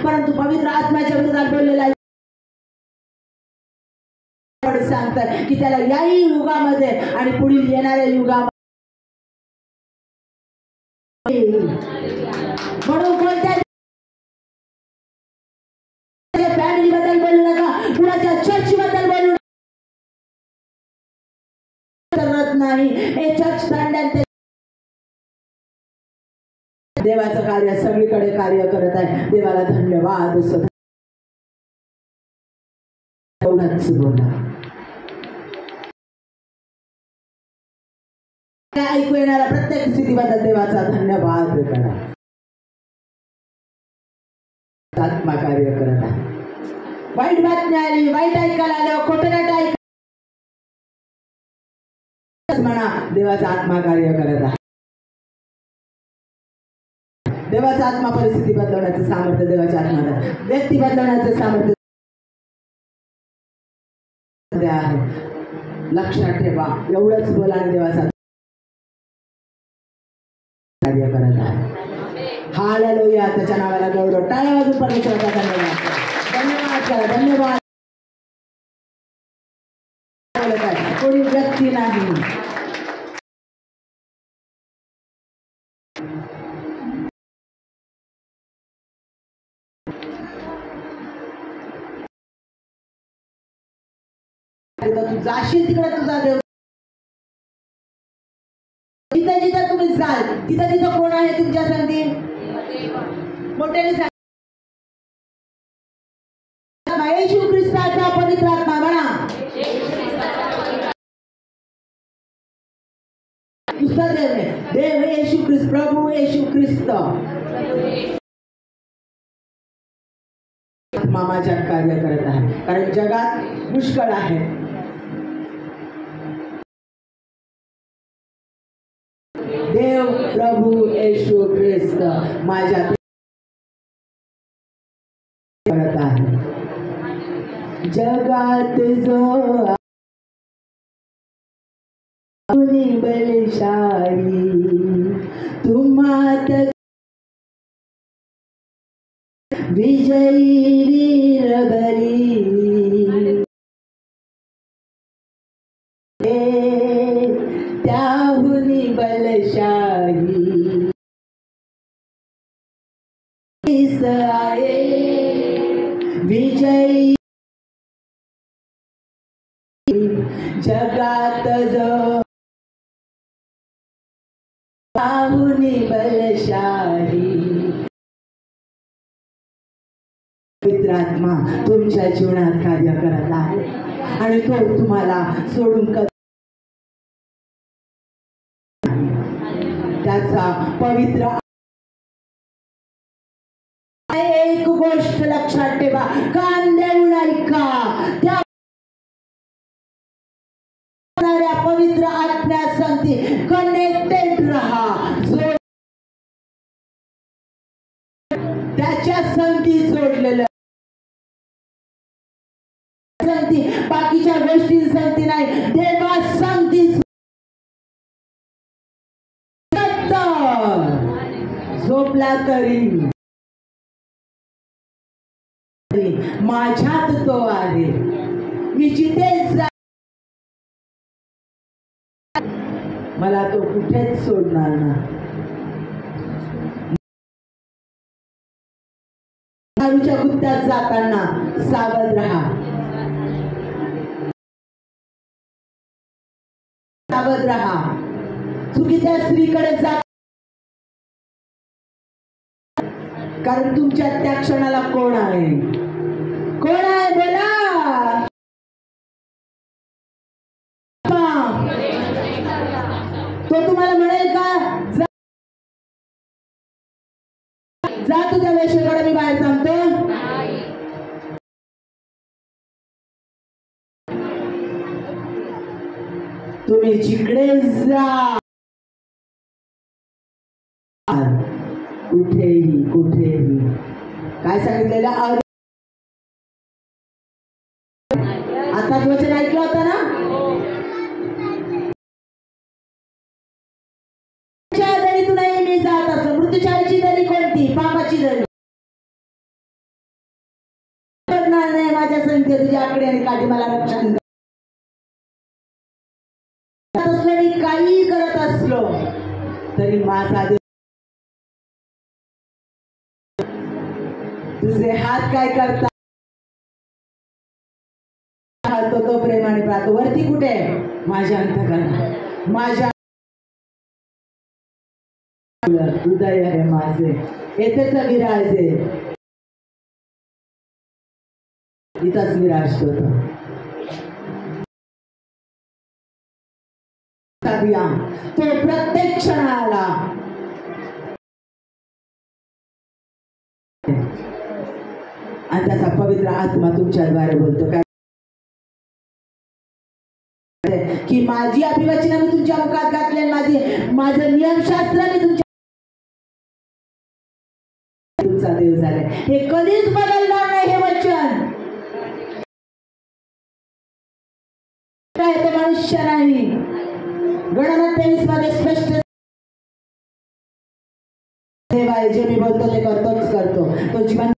परंतु पवित्र आत्म्याच्या विरोधात बोललेला सांगतात की त्याला याही युगामध्ये आणि पुढील येणाऱ्या युगामध्ये, म्हणून कोणत्या फॅमिली बद्दल बोलू नका, कुणाच्या चर्च बद्दल बोलू नाही. हे चर्च तांड्यांचे देवाचं कार्य सगळीकडे कार्य करत आहे. देवाला धन्यवाद. एवढंच बोला. ऐकू येणाऱ्या प्रत्येक स्थितीबद्दल देवाचा धन्यवाद करा. आत्मा कार्य करत आहे. वाईट बातमी आली, वाईट ऐकायला आलं, खोटं नाटं ऐकायला म्हणा, देवाचा आत्मा कार्य करत आहे. देवाचा आत्मा परिस्थिती बदलवण्याचं सामर्थ्य देवाच्या आत्म्याला, व्यक्ती बदलवण्याचं सामर्थ्य आहे. लक्षात ठेवा, एवढंच बोला आणि देवाचा कार्य करत आहे. हालेलुया. त्याच्या नावाला गौरव. टाळ्या वाजून परमेश्वराचा धन्यवाद करा. धन्यवाद. कोणी व्यक्ती नाही. तू जाशील तिकडे तुझा देव. जिथं जिथं तुम्ही जाल तिथं तिथं कोण आहे तुमच्या संगती? मोठ्याने सांगा. येशू ख्रिस्ताचा पवित्र आत्मा म्हणा. देव येशू ख्रिस्त, प्रभू येशू ख्रिस्त आत्मा माझ्यात कार्य करत आहे. कारण जगात पुष्कळ आहे. देव प्रभू येशू ख्रिस्त माझ्यात करत आहे. जगात जो बलशाली तुम्हात विजयी वीर बली त्याहुनी बलशाली आहे विजयी जगात जो त्याहुनी बलशाली. पवित्र आत्मा तुमच्या जीवनात कार्य करत आहे आणि तो तुम्हाला सोडून त्याचा पवित्र. एक गोष्ट लक्षात ठेवा, कान देऊन ऐका. त्या पवित्र आत्म्या संगती कनेक्टेड राहा. जो त्याच्या संगती जोडलेलं संगती, बाकीच्या गोष्टी संगती नाही, देवा संगती. झोपला तरी माझ्यात तो आहे. मी जिथेच मला तो कुठेच सोडणार नाही. दारूच्या गुत्त्यात जाताना सावध राहा. सावध राहा. चुकीच्या स्त्रीकडे जा, कारण तुमच्या त्या क्षणाला कोण आहे? कोण आहे? बोला. तो तुम्हाला म्हणेल का जा तुझ्या वेश्येकडे, मी बाहेर थांबतो? तुम्ही जिकडे जा, कुठेही कुठेही काय सांगितलेलं? आताच वचन ऐकलं होतं ना? दरीतून मी जात असतो. मृत्यूची दरी कोणती? पापाची दरी. करणार नाही माझ्या संख्ये तुझ्या आकडे आणि काठी मला रक्षण. मी काही करत असलो तरी माझा तुझे हात काय करतात? तो प्रेमाने पाहतो. वरती कुठे? माझ्या अंतःकरणात, माझ्या हृदय आहे माझे, येथेच विराजे. इथंच विराजतो तो. दिया तो प्रत्येक क्षणाला आणि त्याचा पवित्र आत्मा तुमच्याद्वारे बोलतो काय की माझी अभिवचनं मी तुमच्या मुखात घातले, माझं नियमशास्त्र मी तुमचा देव झालाय. हे कधीच बदलणार नाही. हे वचन तो मनुष्य नाही. गणना 23 मध्ये स्पष्ट देव आहे. जे मी बोलतो ते करतोच करतो. तो जीवन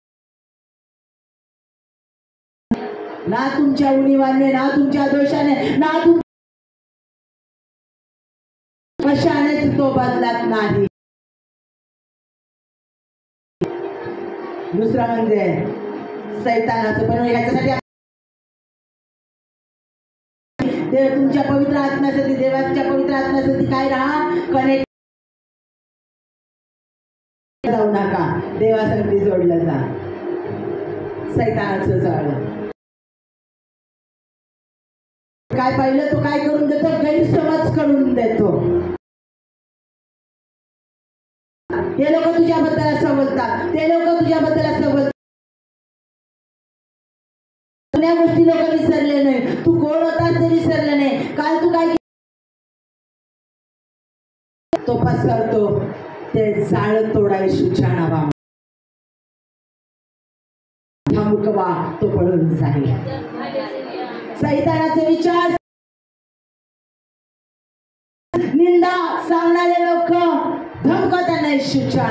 ना तुमच्या उणीवाने, ना तुमच्या दोषाने, ना कशानेच तो बदलत नाही. दुसरा म्हणजे सैतानाचं. पण याच्यासाठी देव तुमच्या पवित्र आत्म्यासाठी, देवाच्या पवित्र आत्म्यासाठी काय राहा, कनेक्ट जाऊ नका. देवासाठी जोडलं जा. सैतानाचं जाळं काय पाहिलं तो काय करून देतो, गैरसमज करून देतो. हे लोक तुझ्याबद्दल असं बोलतात, ते लोक तुझ्याबद्दल असं बोलतात. जुन्या गोष्टी लोक विसरले नाही. तू कोण होतास ते विसरले नाही. काल तू काय तो पसरतो. ते जाळ तोडाय सुचानावा धमकवा तो पळून जाईल. सैतानाचे विचार, निंदा सांगणारे लोक, धमकवताना सुचान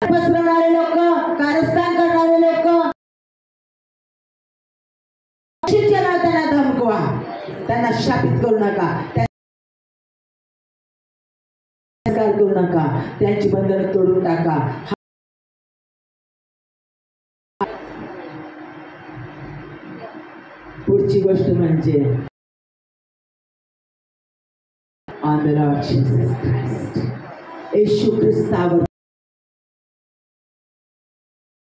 पसरवणारे लोक, कारस्थान करणारे लोक, त्यांना धमकवा. त्यांना शापित करू नका, करू नका. त्यांची बंधनं तोडून टाका. पुढची गोष्ट म्हणजे on the Lord Jesus Christ, येशू ख्रिस्तावर.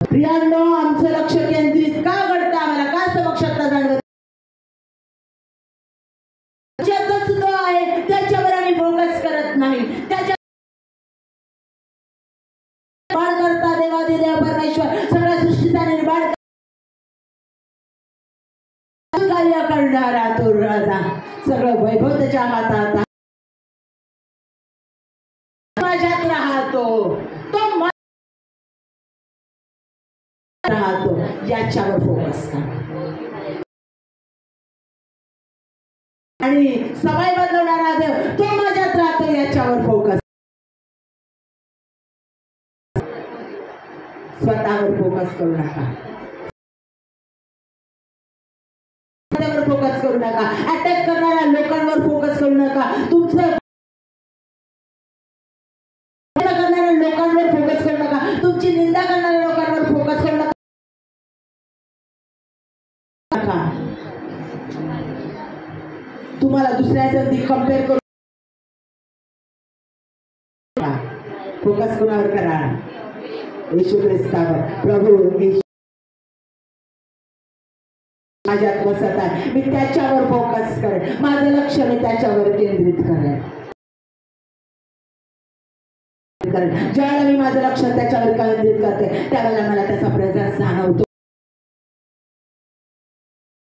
प्रियांनो, आमचं लक्ष केंद्रित का घडतं, आम्हाला का समक्षता जाणवत, त्याच्यातच तो आहे. त्याच्यावर आम्ही फोकस करत नाही. त्याच्या निर्माण करता देवादिदेव परमेश्वर, सगळ्या सृष्टीचा निर्माण कार्य करणारा तो राजा, सगळं वैभव त्याच्या हातात. माझ्यात राहतो तो, राहतो. याच्यावर फोकस करा. आणि सवय बदलवणारा देव तो माझ्यात राहतो. याच्यावर फोकस, स्वतःवर फोकस करू नका. फोकस करू नका. अटॅक करणाऱ्या लोकांवर फोकस करू नका. तुमचं करणाऱ्या लोकांवर फोकस करू नका. तुमची निंदा करणाऱ्या लोकांवर फोकस करू नका. तुम्हाला दुसऱ्यासाठी कम्पेअर करू फोकस कोणावर करा, येशू ख्रिस्तावर. प्रभू माझ्यात बसत आहे, मी त्याच्यावर फोकस करेन. माझं लक्ष मी त्याच्यावर केंद्रित करेन. ज्यावेळेला मी माझं लक्ष त्याच्यावर केंद्रित करते, त्यावेळेला मला त्याचा प्रेझेन्स जाणवतो.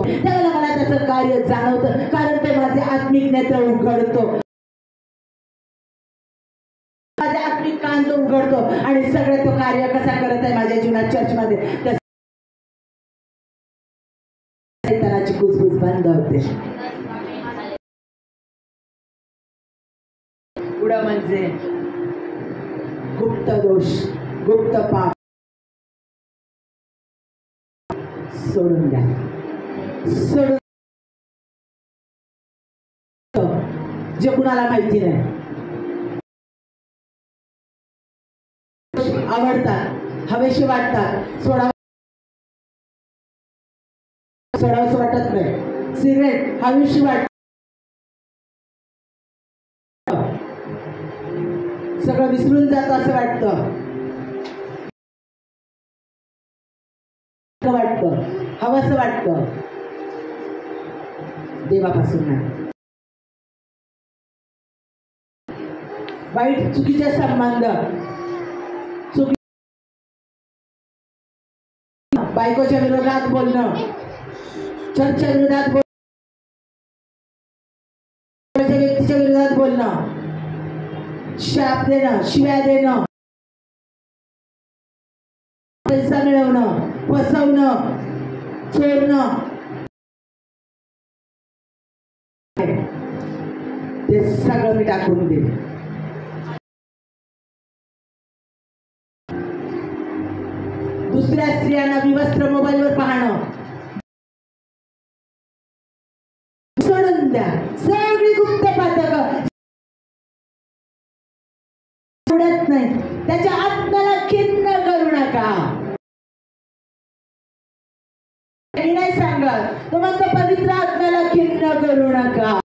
त्यावेळेला मला त्याचं कार्य जाणवतं, कारण ते माझे आत्मिक नेत्र उघडतो, माझे आत्मिक कान तो उघडतो. आणि सगळे तो कार्य कसा करत आहे माझ्या जीवनात, चर्चमध्ये सैतानाची कुजबुज बंद होते. पुढं म्हणजे गुप्त दोष, गुप्त पाप सोडून द्या. सोडून जे कुणाला माहिती नाही, आवडतात, हवेशी वाटतात, सोडावंसं वाटत नाही. सिगरेट हवेशी वाटत, सगळं विसरून जात असं वाटतं, हवंसं वाटतं. देवापासून नाही. वाईट चुकीचे संबंध, बायकोच्या विरोधात बोलणं, चर्चच्या विरोधात बोलणं, व्यक्तीच्या विरोधात बोलणं, शाप देणं, शिव्या देणं, पैसा मिळवणं, फसवणं, चोरणं, ते सगळं मी टाकून देईन. दुसऱ्या स्त्रियांना विवस्त्र मोबाईलवर पाहणं सोडून द्या. सगळी गुप्त पातक सोडत नाही. त्याच्या आत्म्याला खिन्न करू नका. मी नाही सांगत, तो म्हणतो पवित्र आत्म्याला खिन्न करू नका.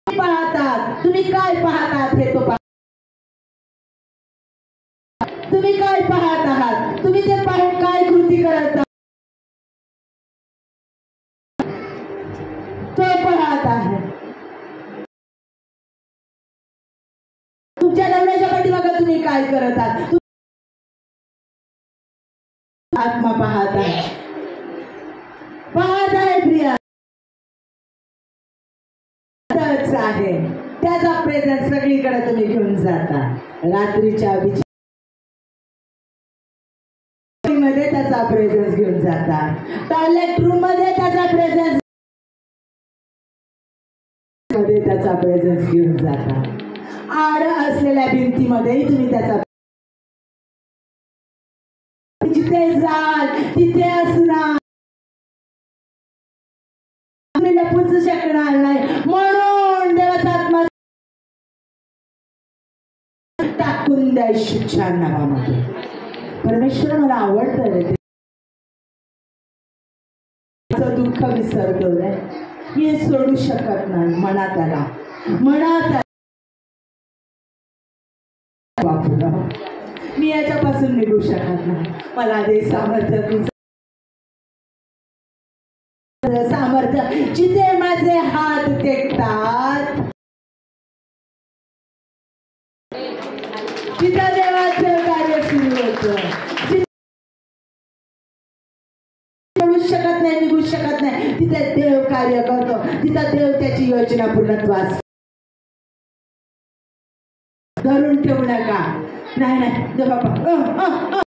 पाहतात तुम्ही काय पाहतात हे तो तुम्ही काय पाहत आहात, तुम्ही ते पाहून काय कृती करत आहात तो पाहत आहे. तुमच्या नवऱ्याच्या पाठीमागे तुम्ही काय करत आहात, आत्मा पाहत आहे, पाहत आहे प्रिया. आहे त्याचा प्रेझेन्स सगळीकडे तुम्ही घेऊन जाता. रात्रीच्या मध्ये त्याचा प्रेझेन्स घेऊन जाता, टॉयलेट रूम मध्ये त्याचा प्रेझेन्स मध्ये त्याचा प्रेझेन्स घेऊन जाता. आड असलेल्या भिंतीमध्येही तुम्ही त्याचा, जिथे जाल तिथे असणार, तुम्ही लपूच शकणार नाही. म्हणून देवाचा आत्मा टाकून द्या येशूच्या नावामध्ये. परमेश्वर मला आवडतं रे, दुःख विसरतो रे, हे सोडू शकत नाही. मनात आला, मनात बापूला मी याच्यापासून निघू शकत नाही. मला दे सामर्थ्य, सामर्थ्य. जिथे माझे हात टेकतात तिथं देवाचं कार्य सुरू होतं. निघू शकत नाही, निघू शकत नाही, तिथे देव कार्य करतो. तिथं देव त्याची योजना पूर्णत्वास. धरून ठेवू नका. नाही नाही देव बाबा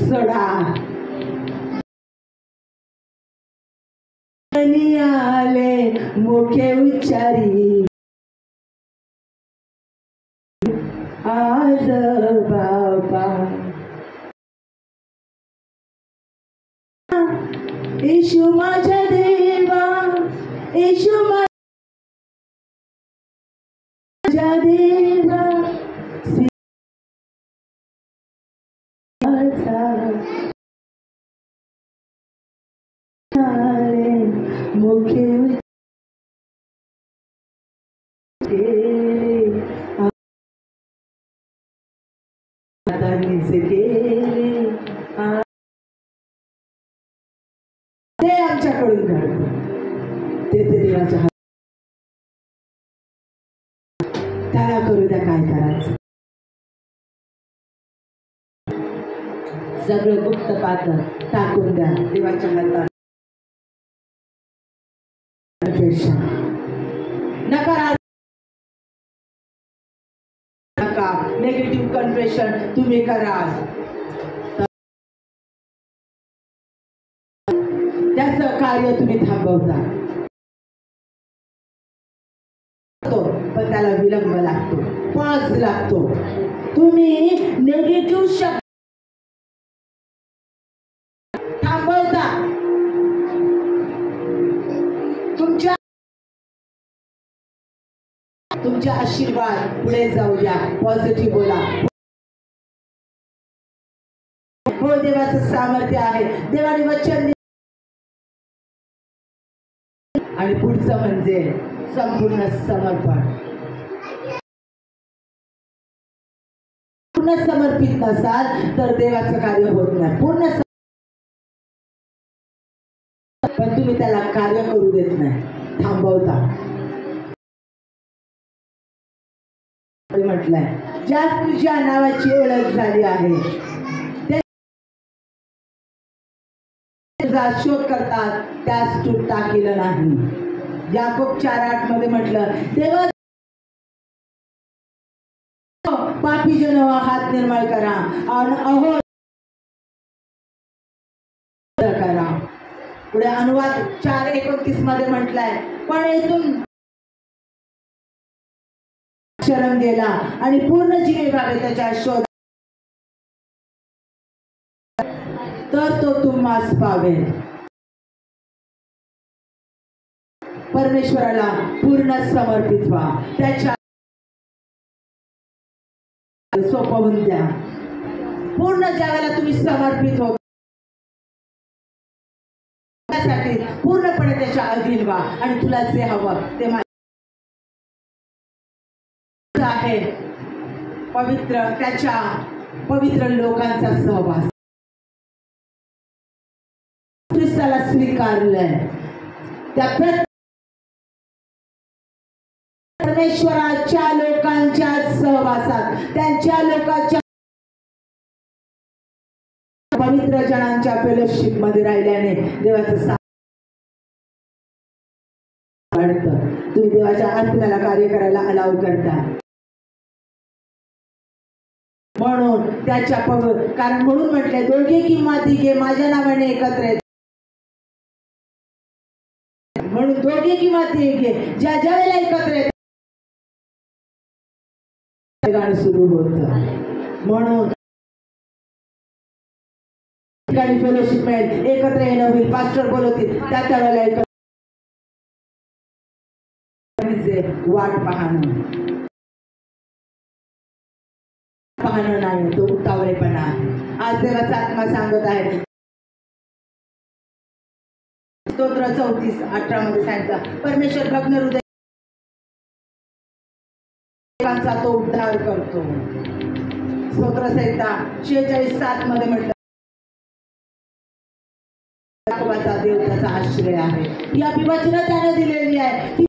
सोडा. आले मुखे उच्चारी आज बाबा. येशू माझ्या देवा, येशू माझ्या देवा, मुखे ते आमच्याकडून घडतं. ते देवाच्या हात. त्याला करू द्या काय करायचं. सगळं गुप्त पात्र टाकून द्या देवाच्या हातात. नका नेगेटिव्ह कन्फेशन तुम्ही करा. त्याचं कार्य तुम्ही थांबवता, पण त्याला विलंब लागतो, पॉज लागतो. तुम्ही नेगेटिव्ह शब्द थांबवता. तुमचे आशीर्वाद पुढे जाऊ द्या. पॉझिटिव्ह बोला. हो देवाचं सामर्थ्य आहे, देवाने वचन. आणि पुढचं म्हणजे संपूर्ण समर्पण. पूर्ण समर्पित नसाल तर देवाचं कार्य होत नाही. पूर्ण पण तुम्ही त्याला कार्य करू देत नाही, थांबवता. म्हटलंय ज्या तुझ्या नावाची ओळख झाली आहे तुझा शोध करतात त्यास तू टाकीलं नाही. याकोब 4:8 मध्ये म्हटलं देवा पापी जन हात निर्मळ करा आणि अहो करा. पुढे अनुवाद 4:29 मध्ये म्हटलंय पण येथून शरण गेला आणि पूर्ण जीवे भावे त्याच्या शोध तर तो तुम्हास पावेल. परमेश्वराला पूर्ण समर्पित व्हा, त्याच्या सोपवून द्या. पूर्ण ज्यावेळेला तुम्ही समर्पित होता त्यासाठी पूर्णपणे त्याच्या अधीन व्हा आणि तुला जे हवं ते आहे पवित्र, त्याच्या पवित्र लोकांचा सहवास. ख्रिस्ताला स्वीकारलंय त्या परमेश्वराच्या लोकांच्या सहवासात, त्यांच्या लोकांच्या पवित्र जनांच्या फेलोशिप मध्ये राहिल्याने देवाचं तुम्ही देवाच्या आत्म्याला कार्य करायला अलाव करता. म्हणून त्याच्या कारण म्हणून म्हटले दोघे किंवा तिघे माझ्या नावाने एकत्र येतात. म्हणून दोघे किंवा तिघे ज्या ज्या वेळेला एकत्र येतात गाणं सुरू होतं. म्हणून ठिकाणी फेलोशिप मिळेल, एकत्र येणं होईल, पास्टर बोलवतील त्या वेळेला वाट पाहणं नाही, तो उतावळेपणा आहे. आज देवाचा आत्मा सांगत आहे स्तोत्र 34:18 मध्ये सांगितलं परमेश्वर भग्न हृदयांचा तो उद्धार करतो. स्तोत्र संहिता 46:7 मध्ये म्हटलं याकोबाचा देव त्याचा आश्रय आहे. ही अभिवचनं त्याने दिलेली आहे,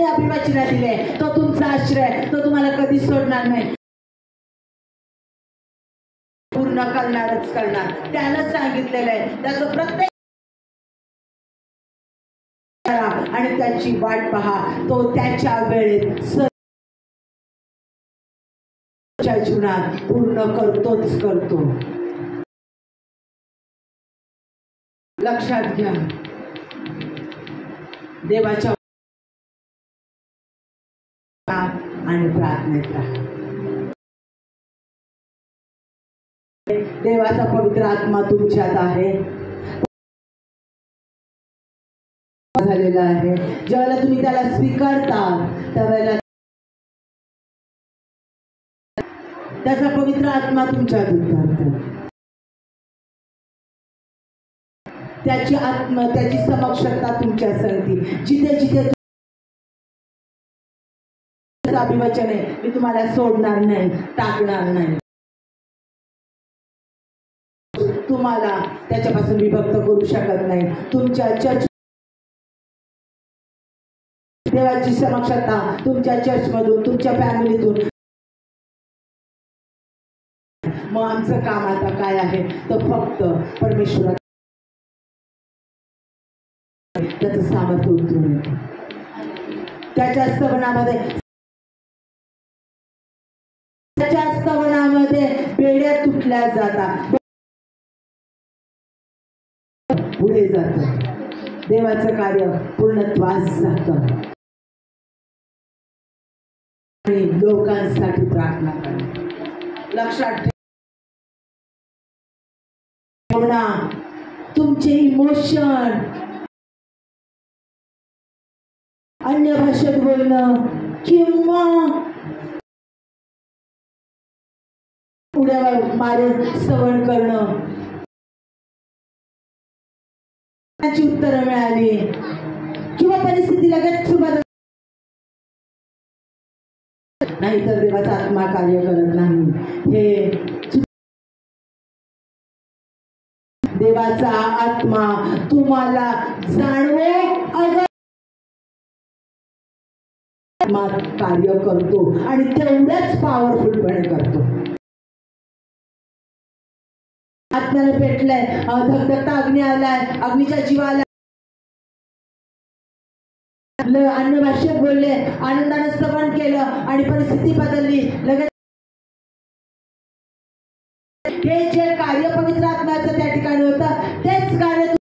अभिवचना दिले तो तुमचा आश्रय, तो तुम्हाला कधी सोडणार नाही, पूर्ण करणारच करणार. त्यानं सांगितलेलं आहे त्याचं प्रत्येक आणि त्याची वाट पहा, तो त्याच्या वेळेत जीवनात पूर्ण करतोच करतो. लक्षात घ्या देवाच्या आणि प्रार्थनेत राहा. देवाचा पवित्र आत्मा तुमच्यात आहे, झालेला आहे. ज्यावेळेला तुम्ही त्याला स्वीकारता त्यावेळेला त्याचा पवित्र आत्मा तुमच्यात उतरतो. त्याची समक्षता तुमच्या संगती जिथे जिथे अभिवचन आहे मी तुम्हाला सोडणार नाही, टाकणार नाही, तुम्हाला त्याच्यापासून विभक्त करू शकत नाही. तुमच्या चर्च देवाची समक्षता तुमच्या चर्च मधून तुमच्या फॅमिलीतून. मग आमचं काम आता काय आहे तर फक्त परमेश्वरा त्याचं सामर्थ्य उतरून येतं. त्याच्या स्तवनामध्ये बेड्या तुटल्या जातात, पुढे जात देवाचं कार्य पूर्णत्वास जात आणि लोकांसाठी प्रार्थना करा. लक्षात ठेवा तुमचे इमोशन अन्य भाषेत बोलणं किंवा उड्या मारून स्तवन करणं, त्याची उत्तरं मिळाली किंवा परिस्थिती लगेच नाहीतर देवाचा आत्मा कार्य करत नाही. हे देवाचा आत्मा तुम्हाला जाणवो अगर कार्य करतो आणि तेवढंच पॉवरफुलपणे करतो. आत्म्याला पेटलंय, धगधगता अग्नी आलाय, अग्नीच्या जीवाला अन्य भाषेत बोलले, आनंदाने स्तवन केलं आणि परिस्थिती बदलली. लगेच हे जे कार्य पवित्र आत्म्याचं त्या ठिकाणी होतं तेच कार्य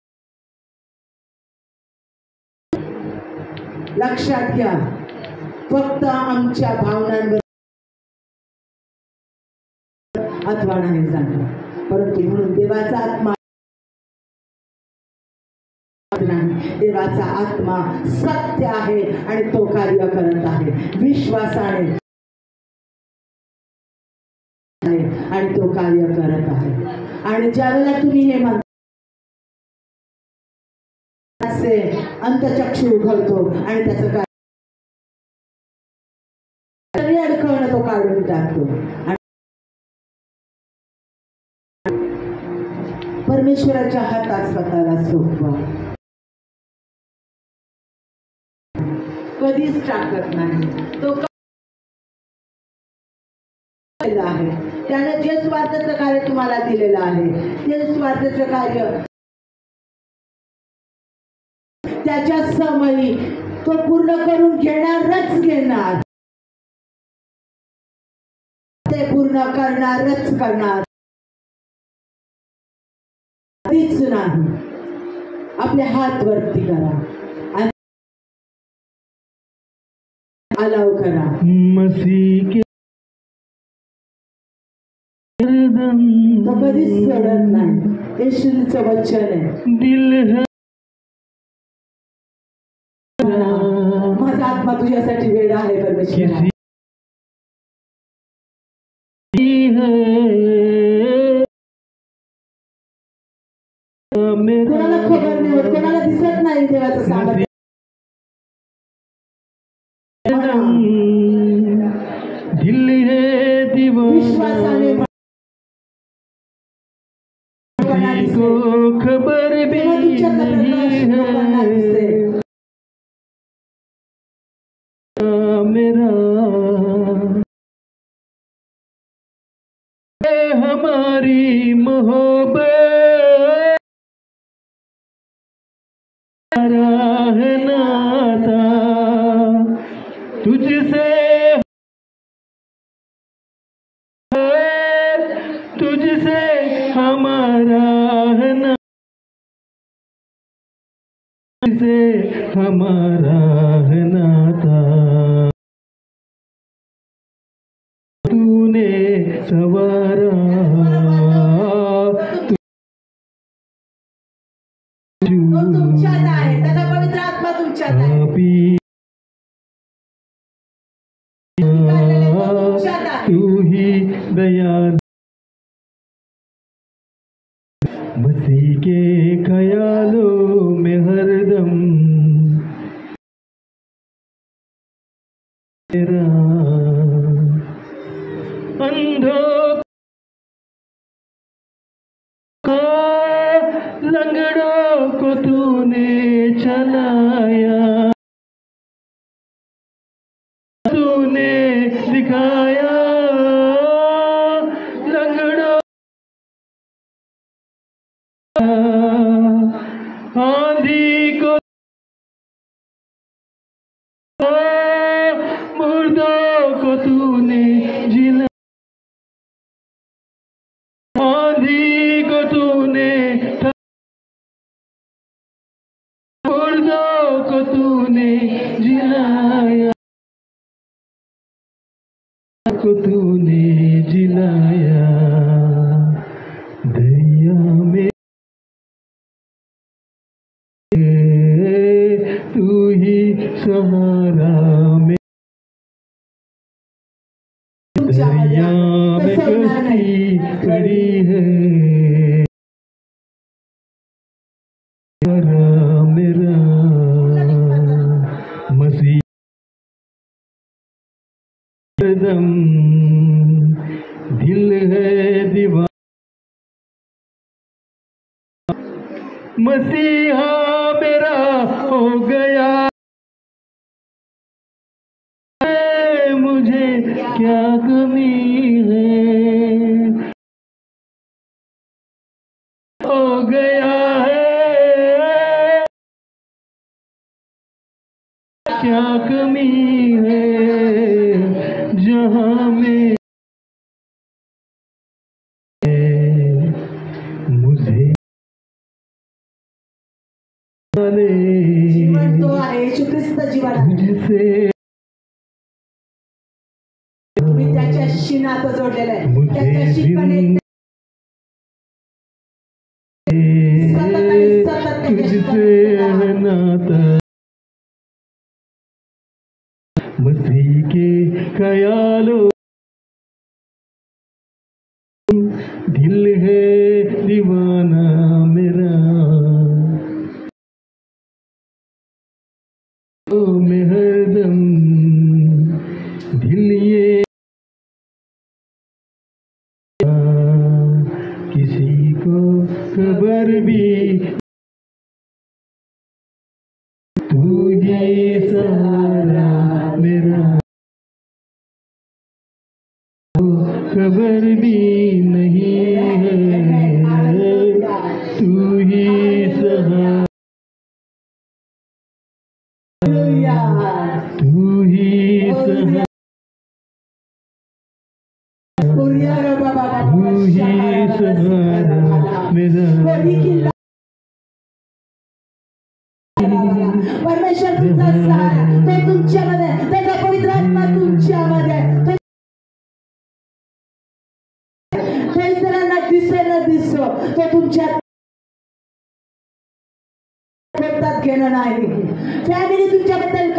लक्षात घ्या. फक्त आमच्या भावनांवर अथवा नाही जाणार, परंतु म्हणून देवाचा आत्मा नाही, देवाचा आत्मा सत्य आहे आणि तो कार्य करत आहे विश्वासाने आणि तो कार्य करत आहे. आणि ज्यावेळेला तुम्ही हे म्हणता अंतचक्षु उघडतो आणि त्याचं काय अडकवणं तो काढून टाकतो आणि परमेश्वराच्या हातात स्वतःला सोपवा. कधीच टाकत नाही तो आहे. त्याने जे स्वार्थाचं कार्य तुम्हाला दिलेलं आहे ते स्वार्थाचं कार्य त्याच्या समयी तो पूर्ण करून घेणारच घेणार, ते पूर्ण करणारच करणार. कधीच नाही. आपले हात वरती करा आणि अलाव करा. मसीह तो कधीच सोडत नाही. येशूचं वचन आहे, दिल माझा आत्मा तुझ्यासाठी वेडा आहे. परमेश्वर कोणाला खबर नाही होत, कोणाला दिसत नाही देवाचं सामर्थ्य. विश्वासाने खबर मेरा हमारी मोहब्बत नाता तुझसे तुझसे हमारा ना तुझसे हमारा नाता तूने सवारा तुमच्यात आहे, त्याचा पवित्र आत्मा तुमच्यात आहे. तू ही दयाल मसीह के ख्यालों में हरदम तेरा अंधों लंगड़ों को तूने चलाया, तूने दिखाया लंगड़ों आंधी को मुर्दों को तूने जिला, आंधी को तूने मुर्दों को तूने जिलाया, को तूने जिलाया. दरिया में तू ही सहारा में, दरिया में कश्ती खड़ी है मेरा मसीह हरदम दिल है दीवाना, मसीहा मेरा हो गया, मुझे क्या कमी है, हो गया है, क्या कमी है जहाँ में मुझे जीवन तो आहे येशू ख्रिस्त जीवन आहे. मुझसे तुम्ही त्याच्याशी नातं जोडलेलं आहे, त्याच्याशी कनेक्ट सतत आणि सतत त्याच्याशी तुझसे connect है नाता, मसीह के ख्यालों दिल है दीवाना मेरा, ओ मैं हरदम दिल ये किसी को खबर भी, तू ही सहारा मेरा, खबर भी नहीं है, तू ही सहारा, तू ही सहारा, तू ही सहारा मेरा, परमेश्वर तुमचा सहारा, तो तुमच्यामध्ये, त्याचा पवित्र आत्मा तुमच्यामध्ये, तो इतरांना दिसे न दिसो, तो तुमच्या घेणं नाही. फॅमिली तुमच्याबद्दल